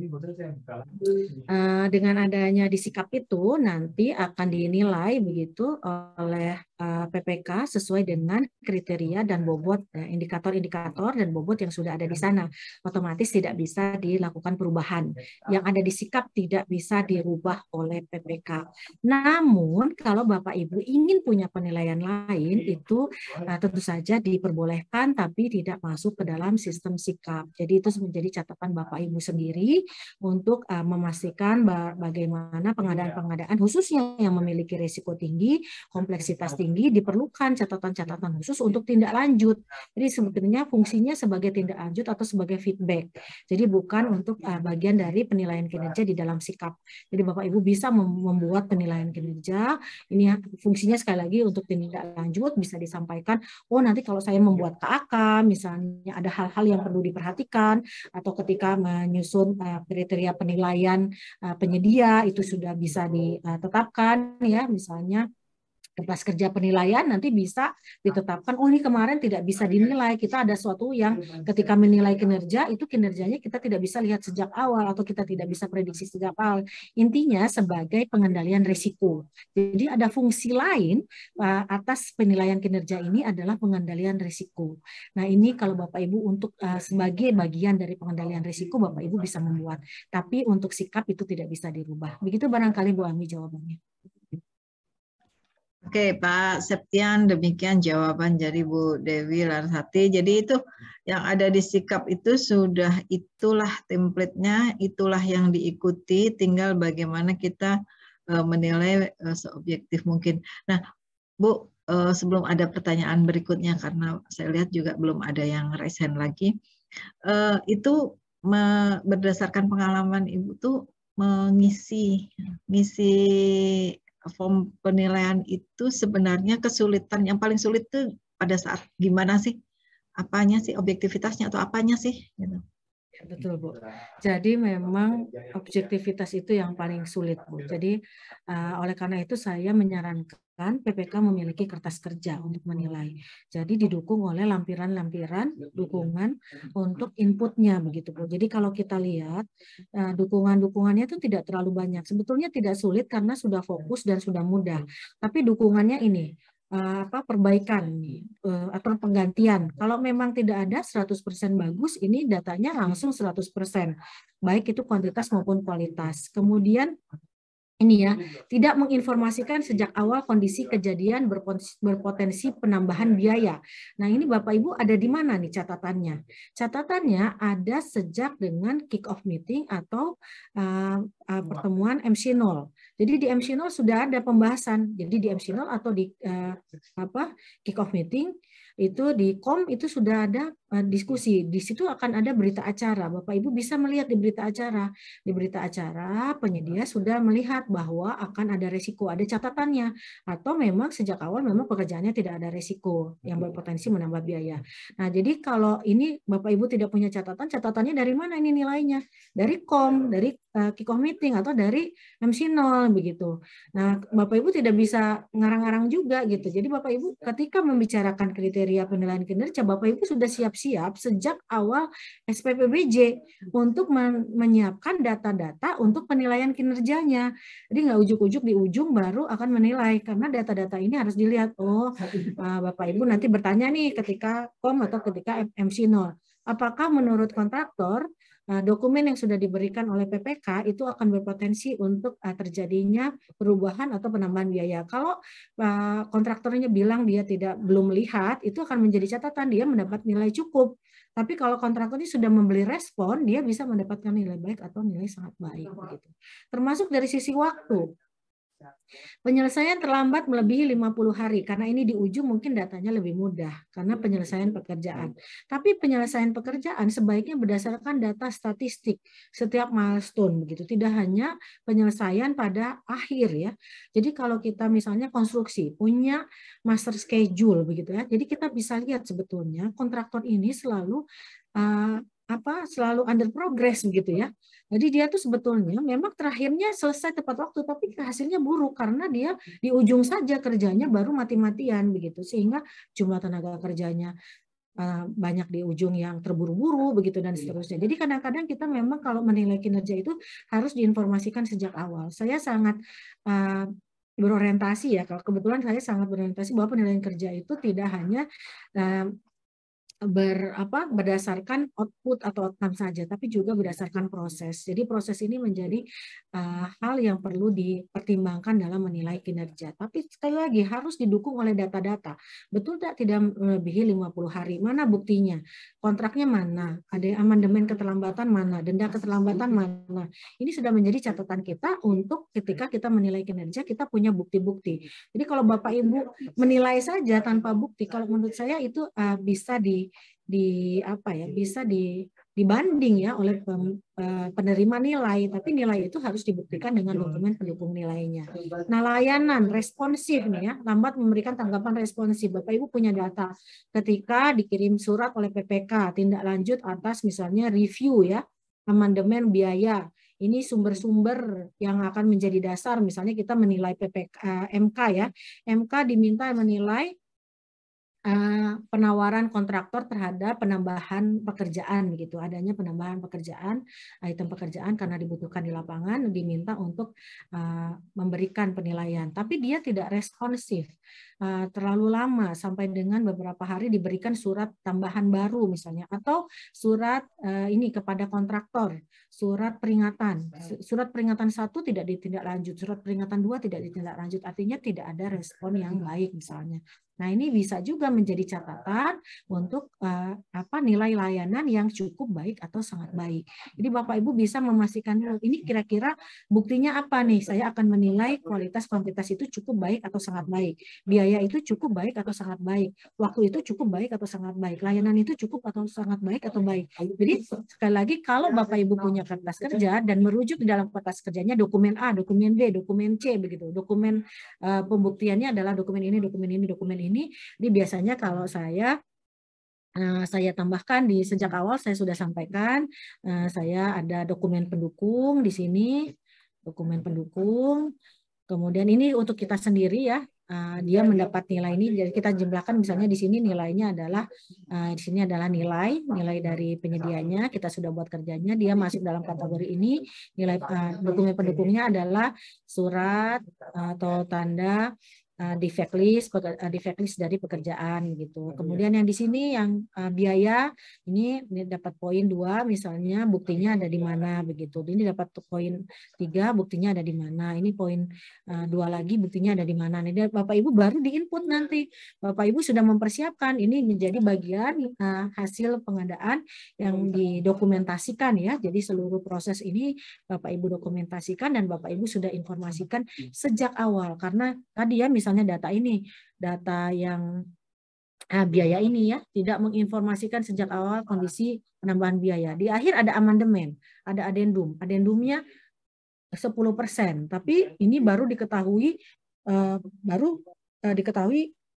Dengan adanya di sikap itu nanti akan dinilai begitu oleh PPK sesuai dengan kriteria dan bobot indikator-indikator dan bobot yang sudah ada di sana. Otomatis tidak bisa dilakukan perubahan. Yang ada di sikap tidak bisa dirubah oleh PPK. Namun kalau Bapak Ibu ingin punya penilaian lain itu tentu saja diperbolehkan tapi tidak masuk ke dalam sistem sikap. Jadi itu menjadi catatan Bapak Ibu sendiri untuk memastikan bagaimana pengadaan-pengadaan khususnya yang memiliki risiko tinggi, kompleksitas tinggi, diperlukan catatan-catatan khusus untuk tindak lanjut. Jadi sebetulnya fungsinya sebagai tindak lanjut atau sebagai feedback. Jadi bukan untuk bagian dari penilaian kinerja di dalam sikap. Jadi Bapak Ibu bisa membuat penilaian kinerja. Ini fungsinya sekali lagi untuk tindak lanjut bisa disampaikan. Oh nanti kalau saya membuat KAK, misalnya ada hal-hal yang perlu diperhatikan atau ketika menyusun kriteria penilaian penyedia itu sudah bisa ditetapkan ya misalnya kertas kerja penilaian nanti bisa ditetapkan, oh ini kemarin tidak bisa dinilai, kita ada suatu yang ketika menilai kinerja, itu kinerjanya kita tidak bisa lihat sejak awal atau kita tidak bisa prediksi sejak awal. Intinya sebagai pengendalian risiko. Jadi ada fungsi lain atas penilaian kinerja ini adalah pengendalian risiko. Nah ini kalau Bapak Ibu untuk sebagai bagian dari pengendalian risiko Bapak Ibu bisa membuat, tapi untuk sikap itu tidak bisa dirubah. Begitu barangkali Bu Ami jawabannya. Oke, Pak Septian, demikian jawaban dari Bu Dewi Larasati. Jadi itu yang ada di sikap itu sudah itulah template-nya, itulah yang diikuti, tinggal bagaimana kita menilai seobjektif mungkin. Nah, Bu, sebelum ada pertanyaan berikutnya, karena saya lihat juga belum ada yang raise hand lagi, itu berdasarkan pengalaman Ibu tuh mengisi form penilaian itu sebenarnya kesulitan yang paling sulit tuh pada saat gimana sih? Apanya sih, objektivitasnya atau apanya sih? Gitu. Ya, betul Bu. Jadi memang objektivitas itu yang paling sulit Bu. Jadi oleh karena itu saya menyarankan PPK memiliki kertas kerja untuk menilai. Jadi didukung oleh lampiran-lampiran dukungan untuk inputnya begitu Bu. Jadi kalau kita lihat dukungan-dukungannya itu tidak terlalu banyak. Sebetulnya tidak sulit karena sudah fokus dan sudah mudah. Tapi dukungannya ini perbaikan atau penggantian. Kalau memang tidak ada 100% bagus, ini datanya langsung 100%. Baik itu kuantitas maupun kualitas. Kemudian ini ya, tidak menginformasikan sejak awal kondisi kejadian berpotensi penambahan biaya. Nah ini Bapak Ibu ada di mana nih catatannya? Catatannya ada sejak dengan kick-off meeting atau pertemuan MC0. Jadi di MC0 sudah ada pembahasan. Jadi di MC0 atau di kick-off meeting, itu di KOM itu sudah ada diskusi. Di situ akan ada berita acara. Bapak Ibu bisa melihat di berita acara. Di berita acara penyedia sudah melihat bahwa akan ada resiko, ada catatannya. Atau memang sejak awal memang pekerjaannya tidak ada resiko yang berpotensi menambah biaya. Nah, jadi kalau ini Bapak Ibu tidak punya catatan, catatannya dari mana ini nilainya? Dari KOM, dari kick-off meeting atau dari MC0 begitu. Nah, Bapak Ibu tidak bisa ngarang-ngarang juga gitu. Jadi Bapak Ibu ketika membicarakan kriteria kriteria penilaian kinerja, Bapak Ibu sudah siap-siap sejak awal SPPBJ untuk menyiapkan data-data untuk penilaian kinerjanya. Jadi nggak ujuk-ujuk di ujung baru akan menilai, karena data-data ini harus dilihat. Oh, Bapak Ibu nanti bertanya nih ketika KOM atau ketika MC0, apakah menurut kontraktor dokumen yang sudah diberikan oleh PPK itu akan berpotensi untuk terjadinya perubahan atau penambahan biaya. Kalau kontraktornya bilang dia belum melihat, itu akan menjadi catatan dia mendapat nilai cukup. Tapi kalau kontraktornya sudah membeli respon, dia bisa mendapatkan nilai baik atau nilai sangat baik. Begitu. Termasuk dari sisi waktu. Penyelesaian terlambat melebihi 50 hari, karena ini di ujung mungkin datanya lebih mudah, karena penyelesaian pekerjaan. Tapi penyelesaian pekerjaan sebaiknya berdasarkan data statistik setiap milestone, begitu. Tidak hanya penyelesaian pada akhir ya. Jadi kalau kita misalnya konstruksi, punya master schedule, begitu ya. Jadi kita bisa lihat sebetulnya kontraktor ini selalu selalu under progress begitu ya. Jadi dia tuh sebetulnya memang terakhirnya selesai tepat waktu, tapi hasilnya buruk karena dia di ujung saja kerjanya baru mati-matian begitu, sehingga jumlah tenaga kerjanya banyak di ujung yang terburu-buru begitu dan seterusnya. Jadi kadang-kadang kita memang kalau menilai kinerja itu harus diinformasikan sejak awal. Saya sangat berorientasi ya, kalau kebetulan saya sangat berorientasi bahwa penilaian kerja itu tidak hanya berdasarkan output atau outcome saja, tapi juga berdasarkan proses. Jadi proses ini menjadi hal yang perlu dipertimbangkan dalam menilai kinerja. Tapi sekali lagi harus didukung oleh data-data. Betul tidak melebihi 50 hari. Mana buktinya? Kontraknya mana? Ada amandemen keterlambatan mana? Denda keterlambatan mana? Ini sudah menjadi catatan kita untuk ketika kita menilai kinerja, kita punya bukti-bukti. Jadi kalau Bapak Ibu menilai saja tanpa bukti, kalau menurut saya itu bisa dibanding ya oleh penerima nilai, tapi nilai itu harus dibuktikan dengan dokumen pendukung nilainya. Nah, layanan responsif nih ya, lambat memberikan tanggapan responsif. Bapak Ibu punya data ketika dikirim surat oleh PPK tindak lanjut atas misalnya review ya, amandemen biaya. Ini sumber-sumber yang akan menjadi dasar, misalnya kita menilai PPK MK ya. MK diminta menilai penawaran kontraktor terhadap penambahan pekerjaan gitu, adanya penambahan pekerjaan, item pekerjaan karena dibutuhkan di lapangan, diminta untuk memberikan penilaian, tapi dia tidak responsif, terlalu lama sampai dengan beberapa hari diberikan surat tambahan baru misalnya, atau surat ini kepada kontraktor, surat peringatan 1 tidak ditindaklanjut, surat peringatan 2 tidak ditindaklanjut, artinya tidak ada respon yang baik misalnya. Nah, ini bisa juga menjadi catatan untuk nilai layanan yang cukup baik atau sangat baik. Jadi Bapak Ibu bisa memastikan dulu, ini kira-kira buktinya apa nih? Saya akan menilai kualitas kuantitas itu cukup baik atau sangat baik. Biaya itu cukup baik atau sangat baik. Waktu itu cukup baik atau sangat baik. Layanan itu cukup atau sangat baik atau baik. Jadi sekali lagi kalau Bapak Ibu punya kertas kerja dan merujuk di dalam kertas kerjanya dokumen A, dokumen B, dokumen C begitu. Dokumen pembuktiannya adalah dokumen ini, dokumen ini, dokumen ini. Jadi biasanya kalau saya tambahkan di sejak awal saya sudah sampaikan, saya ada dokumen pendukung di sini, dokumen pendukung. Kemudian ini untuk kita sendiri ya, dia mendapat nilai ini. Jadi kita jumlahkan misalnya di sini nilainya adalah di sini adalah nilai dari penyedianya, kita sudah buat kerjanya, dia masuk dalam kategori ini. Nilai dokumen pendukungnya adalah surat atau tanda defect list dari pekerjaan gitu. Kemudian yang di sini yang biaya ini dapat poin 2 misalnya, buktinya ada di mana begitu. Ini dapat poin 3, buktinya ada di mana. Ini poin 2 lagi, buktinya ada di mana. Ini Bapak Ibu baru diinput nanti. Bapak Ibu sudah mempersiapkan, ini menjadi bagian hasil pengadaan yang didokumentasikan ya. Jadi seluruh proses ini Bapak Ibu dokumentasikan dan Bapak Ibu sudah informasikan sejak awal, karena tadi ya misalnya data yang biaya ini ya tidak menginformasikan sejak awal kondisi penambahan biaya. Di akhir ada amandemen, ada adendum. Adendumnya 10%, tapi ini baru diketahui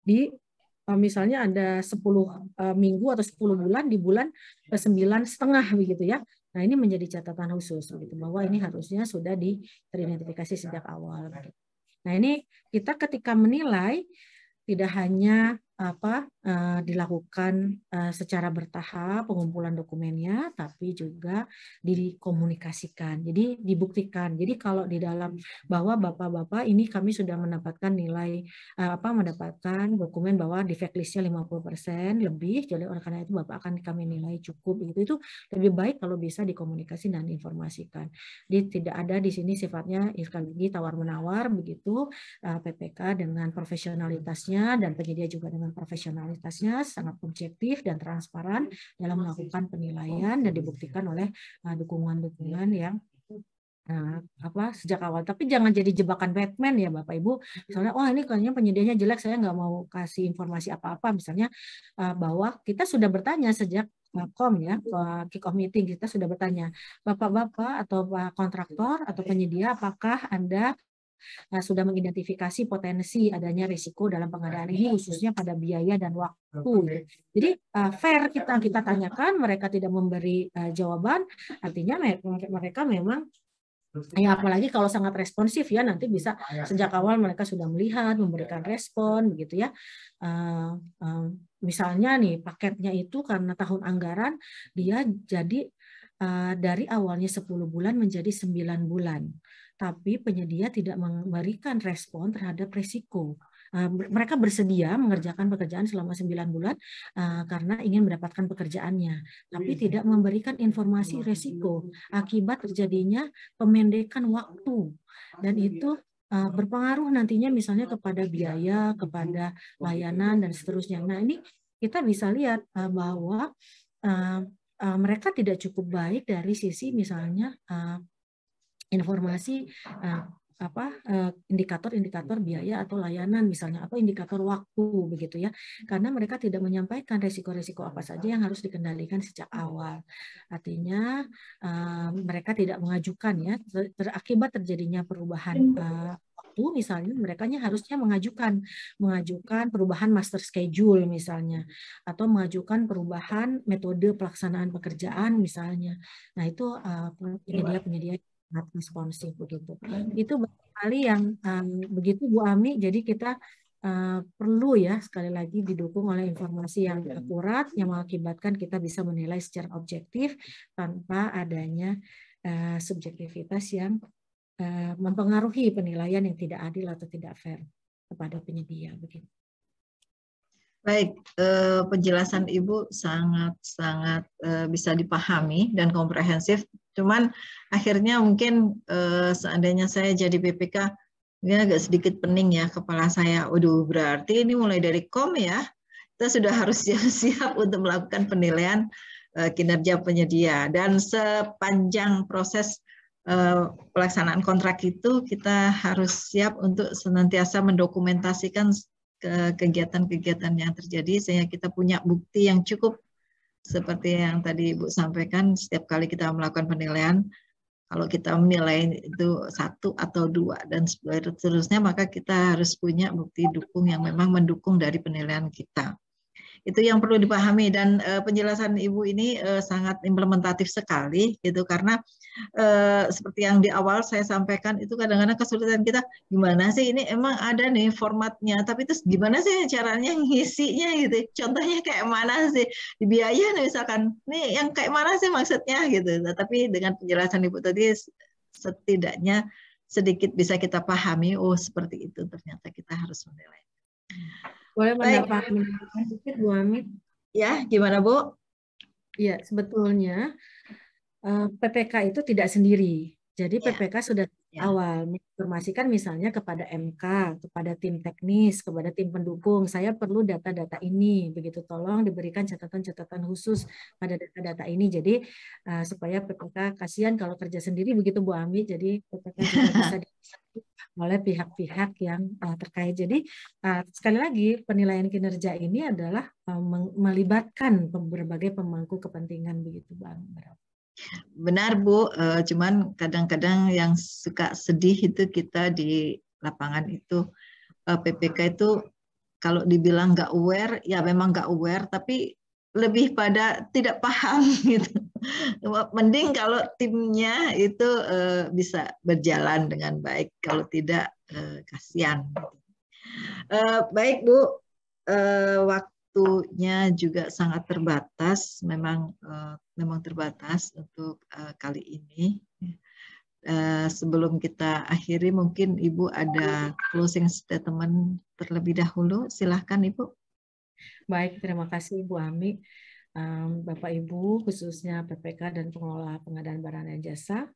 di misalnya ada 10 minggu atau 10 bulan, di bulan 9,5 begitu ya. Nah, ini menjadi catatan khusus gitu, bahwa ini harusnya sudah teridentifikasi sejak awal. Nah, ini kita ketika menilai tidak hanya dilakukan secara bertahap pengumpulan dokumennya, tapi juga dikomunikasikan. Jadi dibuktikan. Jadi kalau di dalam bahwa Bapak-bapak ini kami sudah mendapatkan nilai mendapatkan dokumen bahwa defect listnya 50% lebih, jadi oleh karena itu Bapak akan kami nilai cukup. Itu lebih baik kalau bisa dikomunikasi dan diinformasikan. Jadi tidak ada di sini sifatnya sekali lagi tawar-menawar begitu. PPK dengan profesionalitasnya dan penyedia juga dengan profesionalitasnya sangat objektif dan transparan dalam melakukan penilaian dan dibuktikan oleh dukungan-dukungan yang sejak awal. Tapi jangan jadi jebakan Batman ya Bapak Ibu. Misalnya, ini kayaknya penyedianya jelek, saya nggak mau kasih informasi apa-apa. Misalnya bahwa kita sudah bertanya sejak kick off meeting, kita sudah bertanya, Bapak-bapak atau kontraktor atau penyedia, apakah Anda sudah mengidentifikasi potensi adanya risiko dalam pengadaan ini, khususnya pada biaya dan waktu. Jadi fair kita tanyakan, mereka tidak memberi jawaban, artinya mereka memang apalagi kalau sangat responsif ya, nanti bisa sejak awal mereka sudah melihat, memberikan respon begitu ya. Misalnya nih paketnya itu karena tahun anggaran dia jadi dari awalnya 10 bulan menjadi 9 bulan. Tapi penyedia tidak memberikan respon terhadap risiko. Mereka bersedia mengerjakan pekerjaan selama 9 bulan karena ingin mendapatkan pekerjaannya, tapi tidak memberikan informasi risiko akibat terjadinya pemendekan waktu, dan itu berpengaruh nantinya misalnya kepada biaya, kepada layanan dan seterusnya. Nah ini kita bisa lihat bahwa mereka tidak cukup baik dari sisi misalnya informasi indikator-indikator biaya atau layanan misalnya, atau indikator waktu begitu ya, karena mereka tidak menyampaikan resiko-resiko apa saja yang harus dikendalikan sejak awal. Artinya mereka tidak mengajukan ya, akibat terjadinya perubahan waktu misalnya, mereka harusnya mengajukan perubahan master schedule misalnya, atau mengajukan perubahan metode pelaksanaan pekerjaan misalnya. Nah itu penyedia responsif begitu. Itu barangkali yang begitu Bu Ami. Jadi kita perlu ya sekali lagi didukung oleh informasi yang akurat yang mengakibatkan kita bisa menilai secara objektif tanpa adanya subjektivitas yang mempengaruhi penilaian yang tidak adil atau tidak fair kepada penyedia begitu. Baik, penjelasan Ibu sangat bisa dipahami dan komprehensif. Cuman akhirnya mungkin seandainya saya jadi BPK, ya agak sedikit pening ya kepala saya. Waduh, berarti ini mulai dari ya, kita sudah harus siap-siap untuk melakukan penilaian kinerja penyedia. Dan sepanjang proses pelaksanaan kontrak itu kita harus siap untuk senantiasa mendokumentasikan kegiatan-kegiatan yang terjadi sehingga kita punya bukti yang cukup, seperti yang tadi Ibu sampaikan. Setiap kali kita melakukan penilaian, kalau kita menilai itu 1 atau 2 dan seterusnya, maka kita harus punya bukti dukung yang memang mendukung dari penilaian kita. Itu yang perlu dipahami, dan penjelasan Ibu ini sangat implementatif sekali gitu, karena seperti yang di awal saya sampaikan, itu kadang-kadang kesulitan kita, gimana sih ini emang ada nih formatnya, tapi terus gimana sih caranya ngisinya gitu, contohnya kayak mana sih di biaya nih misalkan, nih yang kayak mana sih maksudnya gitu. Nah, tapi dengan penjelasan Ibu tadi setidaknya sedikit bisa kita pahami, oh seperti itu ternyata kita harus menilai. Boleh menambahkan sedikit Bu Ami? Ya, gimana Bu? Ya, sebetulnya PPK itu tidak sendiri. Jadi PPK sudah awal menginformasikan misalnya kepada MK, kepada tim teknis, kepada tim pendukung, saya perlu data-data ini, begitu, tolong diberikan catatan-catatan khusus pada data-data ini. Jadi supaya PPK, kasihan kalau kerja sendiri begitu Bu Ami, jadi PPK juga bisa oleh pihak-pihak yang terkait. Jadi sekali lagi penilaian kinerja ini adalah melibatkan berbagai pemangku kepentingan begitu Bu Ami. Benar Bu, cuman kadang-kadang yang suka sedih itu kita di lapangan itu, PPK itu kalau dibilang nggak aware, ya memang nggak aware, tapi lebih pada tidak paham gitu. Mending kalau timnya itu bisa berjalan dengan baik, kalau tidak kasihan. Baik Bu, waktu waktunya juga sangat terbatas, memang terbatas untuk kali ini. Sebelum kita akhiri, mungkin Ibu ada closing statement terlebih dahulu. Silahkan Ibu. Baik, terima kasih Bu Ami. Bapak Ibu, khususnya PPK dan pengelola pengadaan barang dan jasa,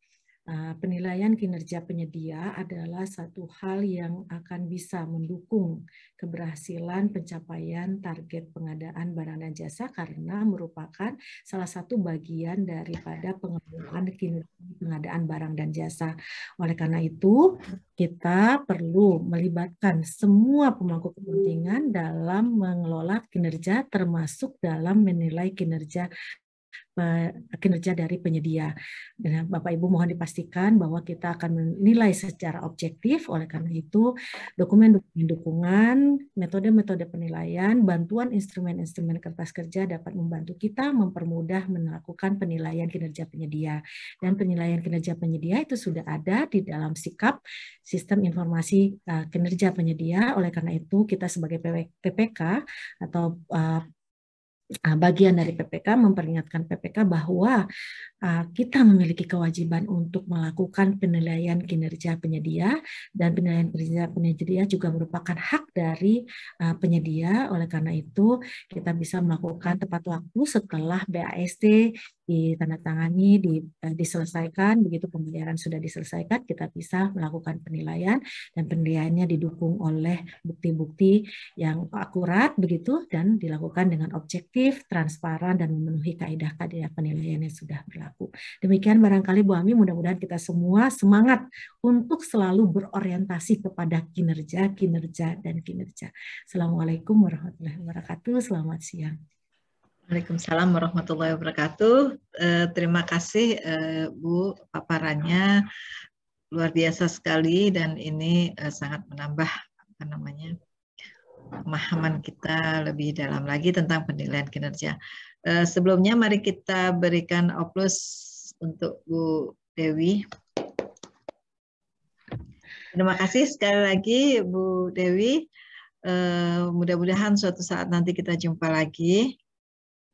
penilaian kinerja penyedia adalah satu hal yang akan bisa mendukung keberhasilan pencapaian target pengadaan barang dan jasa karena merupakan salah satu bagian daripada pengembangan kinerja pengadaan barang dan jasa. Oleh karena itu, kita perlu melibatkan semua pemangku kepentingan dalam mengelola kinerja, termasuk dalam menilai kinerja dari penyedia. Dan Bapak Ibu mohon dipastikan bahwa kita akan menilai secara objektif. Oleh karena itu, dokumen-dokumen dukungan, metode-metode penilaian, bantuan instrumen-instrumen kertas kerja dapat membantu kita mempermudah melakukan penilaian kinerja penyedia. Dan penilaian kinerja penyedia itu sudah ada di dalam sikap sistem informasi kinerja penyedia. Oleh karena itu, kita sebagai PPK atau bagian dari PPK memperingatkan PPK bahwa kita memiliki kewajiban untuk melakukan penilaian kinerja penyedia, dan penilaian kinerja penyedia juga merupakan hak dari penyedia. Oleh karena itu, kita bisa melakukan tepat waktu setelah BAST ditandatangani, diselesaikan, begitu pembayaran sudah diselesaikan, kita bisa melakukan penilaian, dan penilaiannya didukung oleh bukti-bukti yang akurat begitu dan dilakukan dengan objektif, transparan, dan memenuhi kaidah-kaidah penilaian yang sudah berlaku. Demikian barangkali Bu Ami, mudah-mudahan kita semua semangat untuk selalu berorientasi kepada kinerja, dan kinerja. Assalamualaikum warahmatullahi wabarakatuh. Selamat siang. Waalaikumsalam warahmatullahi wabarakatuh. Terima kasih Bu, paparannya luar biasa sekali, dan ini sangat menambah pemahaman kita lebih dalam lagi tentang penilaian kinerja. Sebelumnya mari kita berikan aplaus untuk Bu Dewi. Terima kasih sekali lagi Bu Dewi. Mudah-mudahan suatu saat nanti kita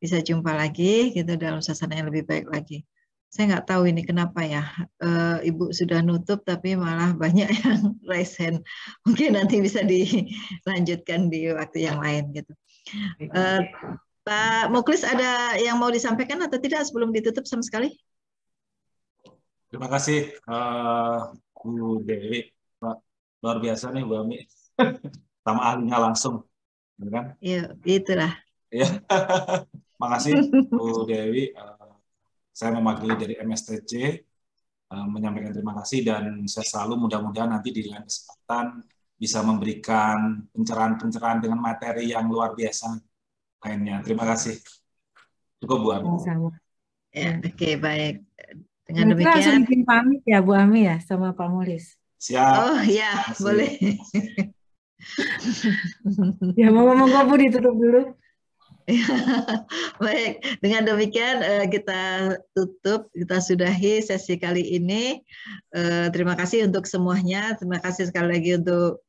bisa jumpa lagi gitu dalam suasana yang lebih baik lagi. Saya nggak tahu ini kenapa ya, Ibu sudah nutup tapi malah banyak yang raise hand. Mungkin nanti bisa dilanjutkan di waktu yang lain gitu. Pak Muklis, ada yang mau disampaikan atau tidak sebelum ditutup sama sekali? Terima kasih Bu Dewi, luar biasa nih Bu Ami, sama ahlinya langsung, kan? Iya, itulah. Ya, makasih Bu Dewi. Saya mewakili dari MSTC menyampaikan terima kasih, dan saya selalu mudah-mudahan nanti di lain kesempatan bisa memberikan pencerahan-pencerahan dengan materi yang luar biasa lainnya. Terima kasih. Cukup Bu Ami. Ya, oke, baik. Dengan demikian langsung izin pamit ya Bu Ami ya sama Pak Mulis. Siap. Oh ya, boleh. Ya, mau Bu ditutup dulu. Baik, dengan demikian kita tutup, kita sudahi sesi kali ini. Terima kasih untuk semuanya. Terima kasih sekali lagi untuk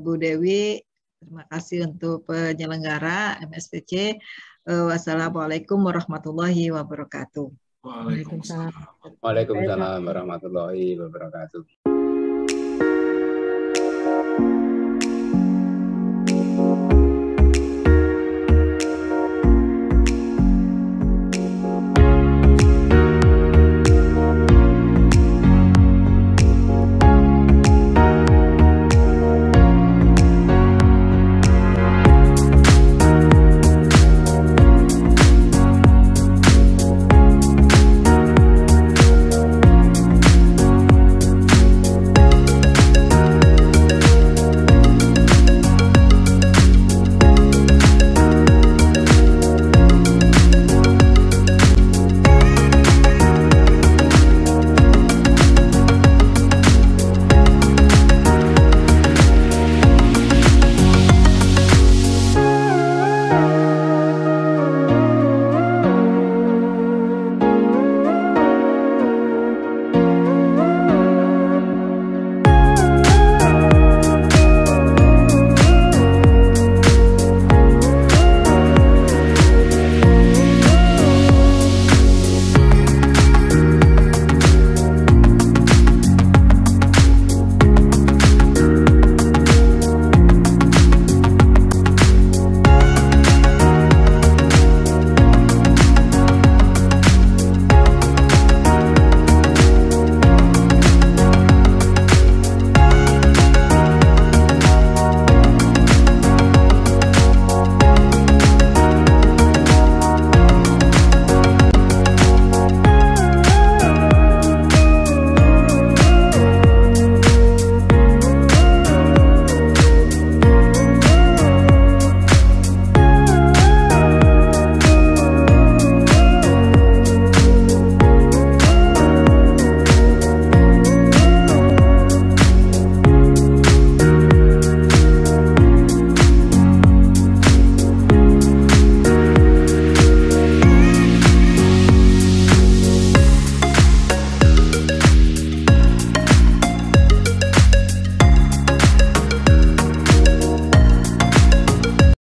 Bu Dewi. Terima kasih untuk penyelenggara MSTC. Wassalamualaikum warahmatullahi wabarakatuh. Waalaikumsalam. Waalaikumsalam warahmatullahi wabarakatuh.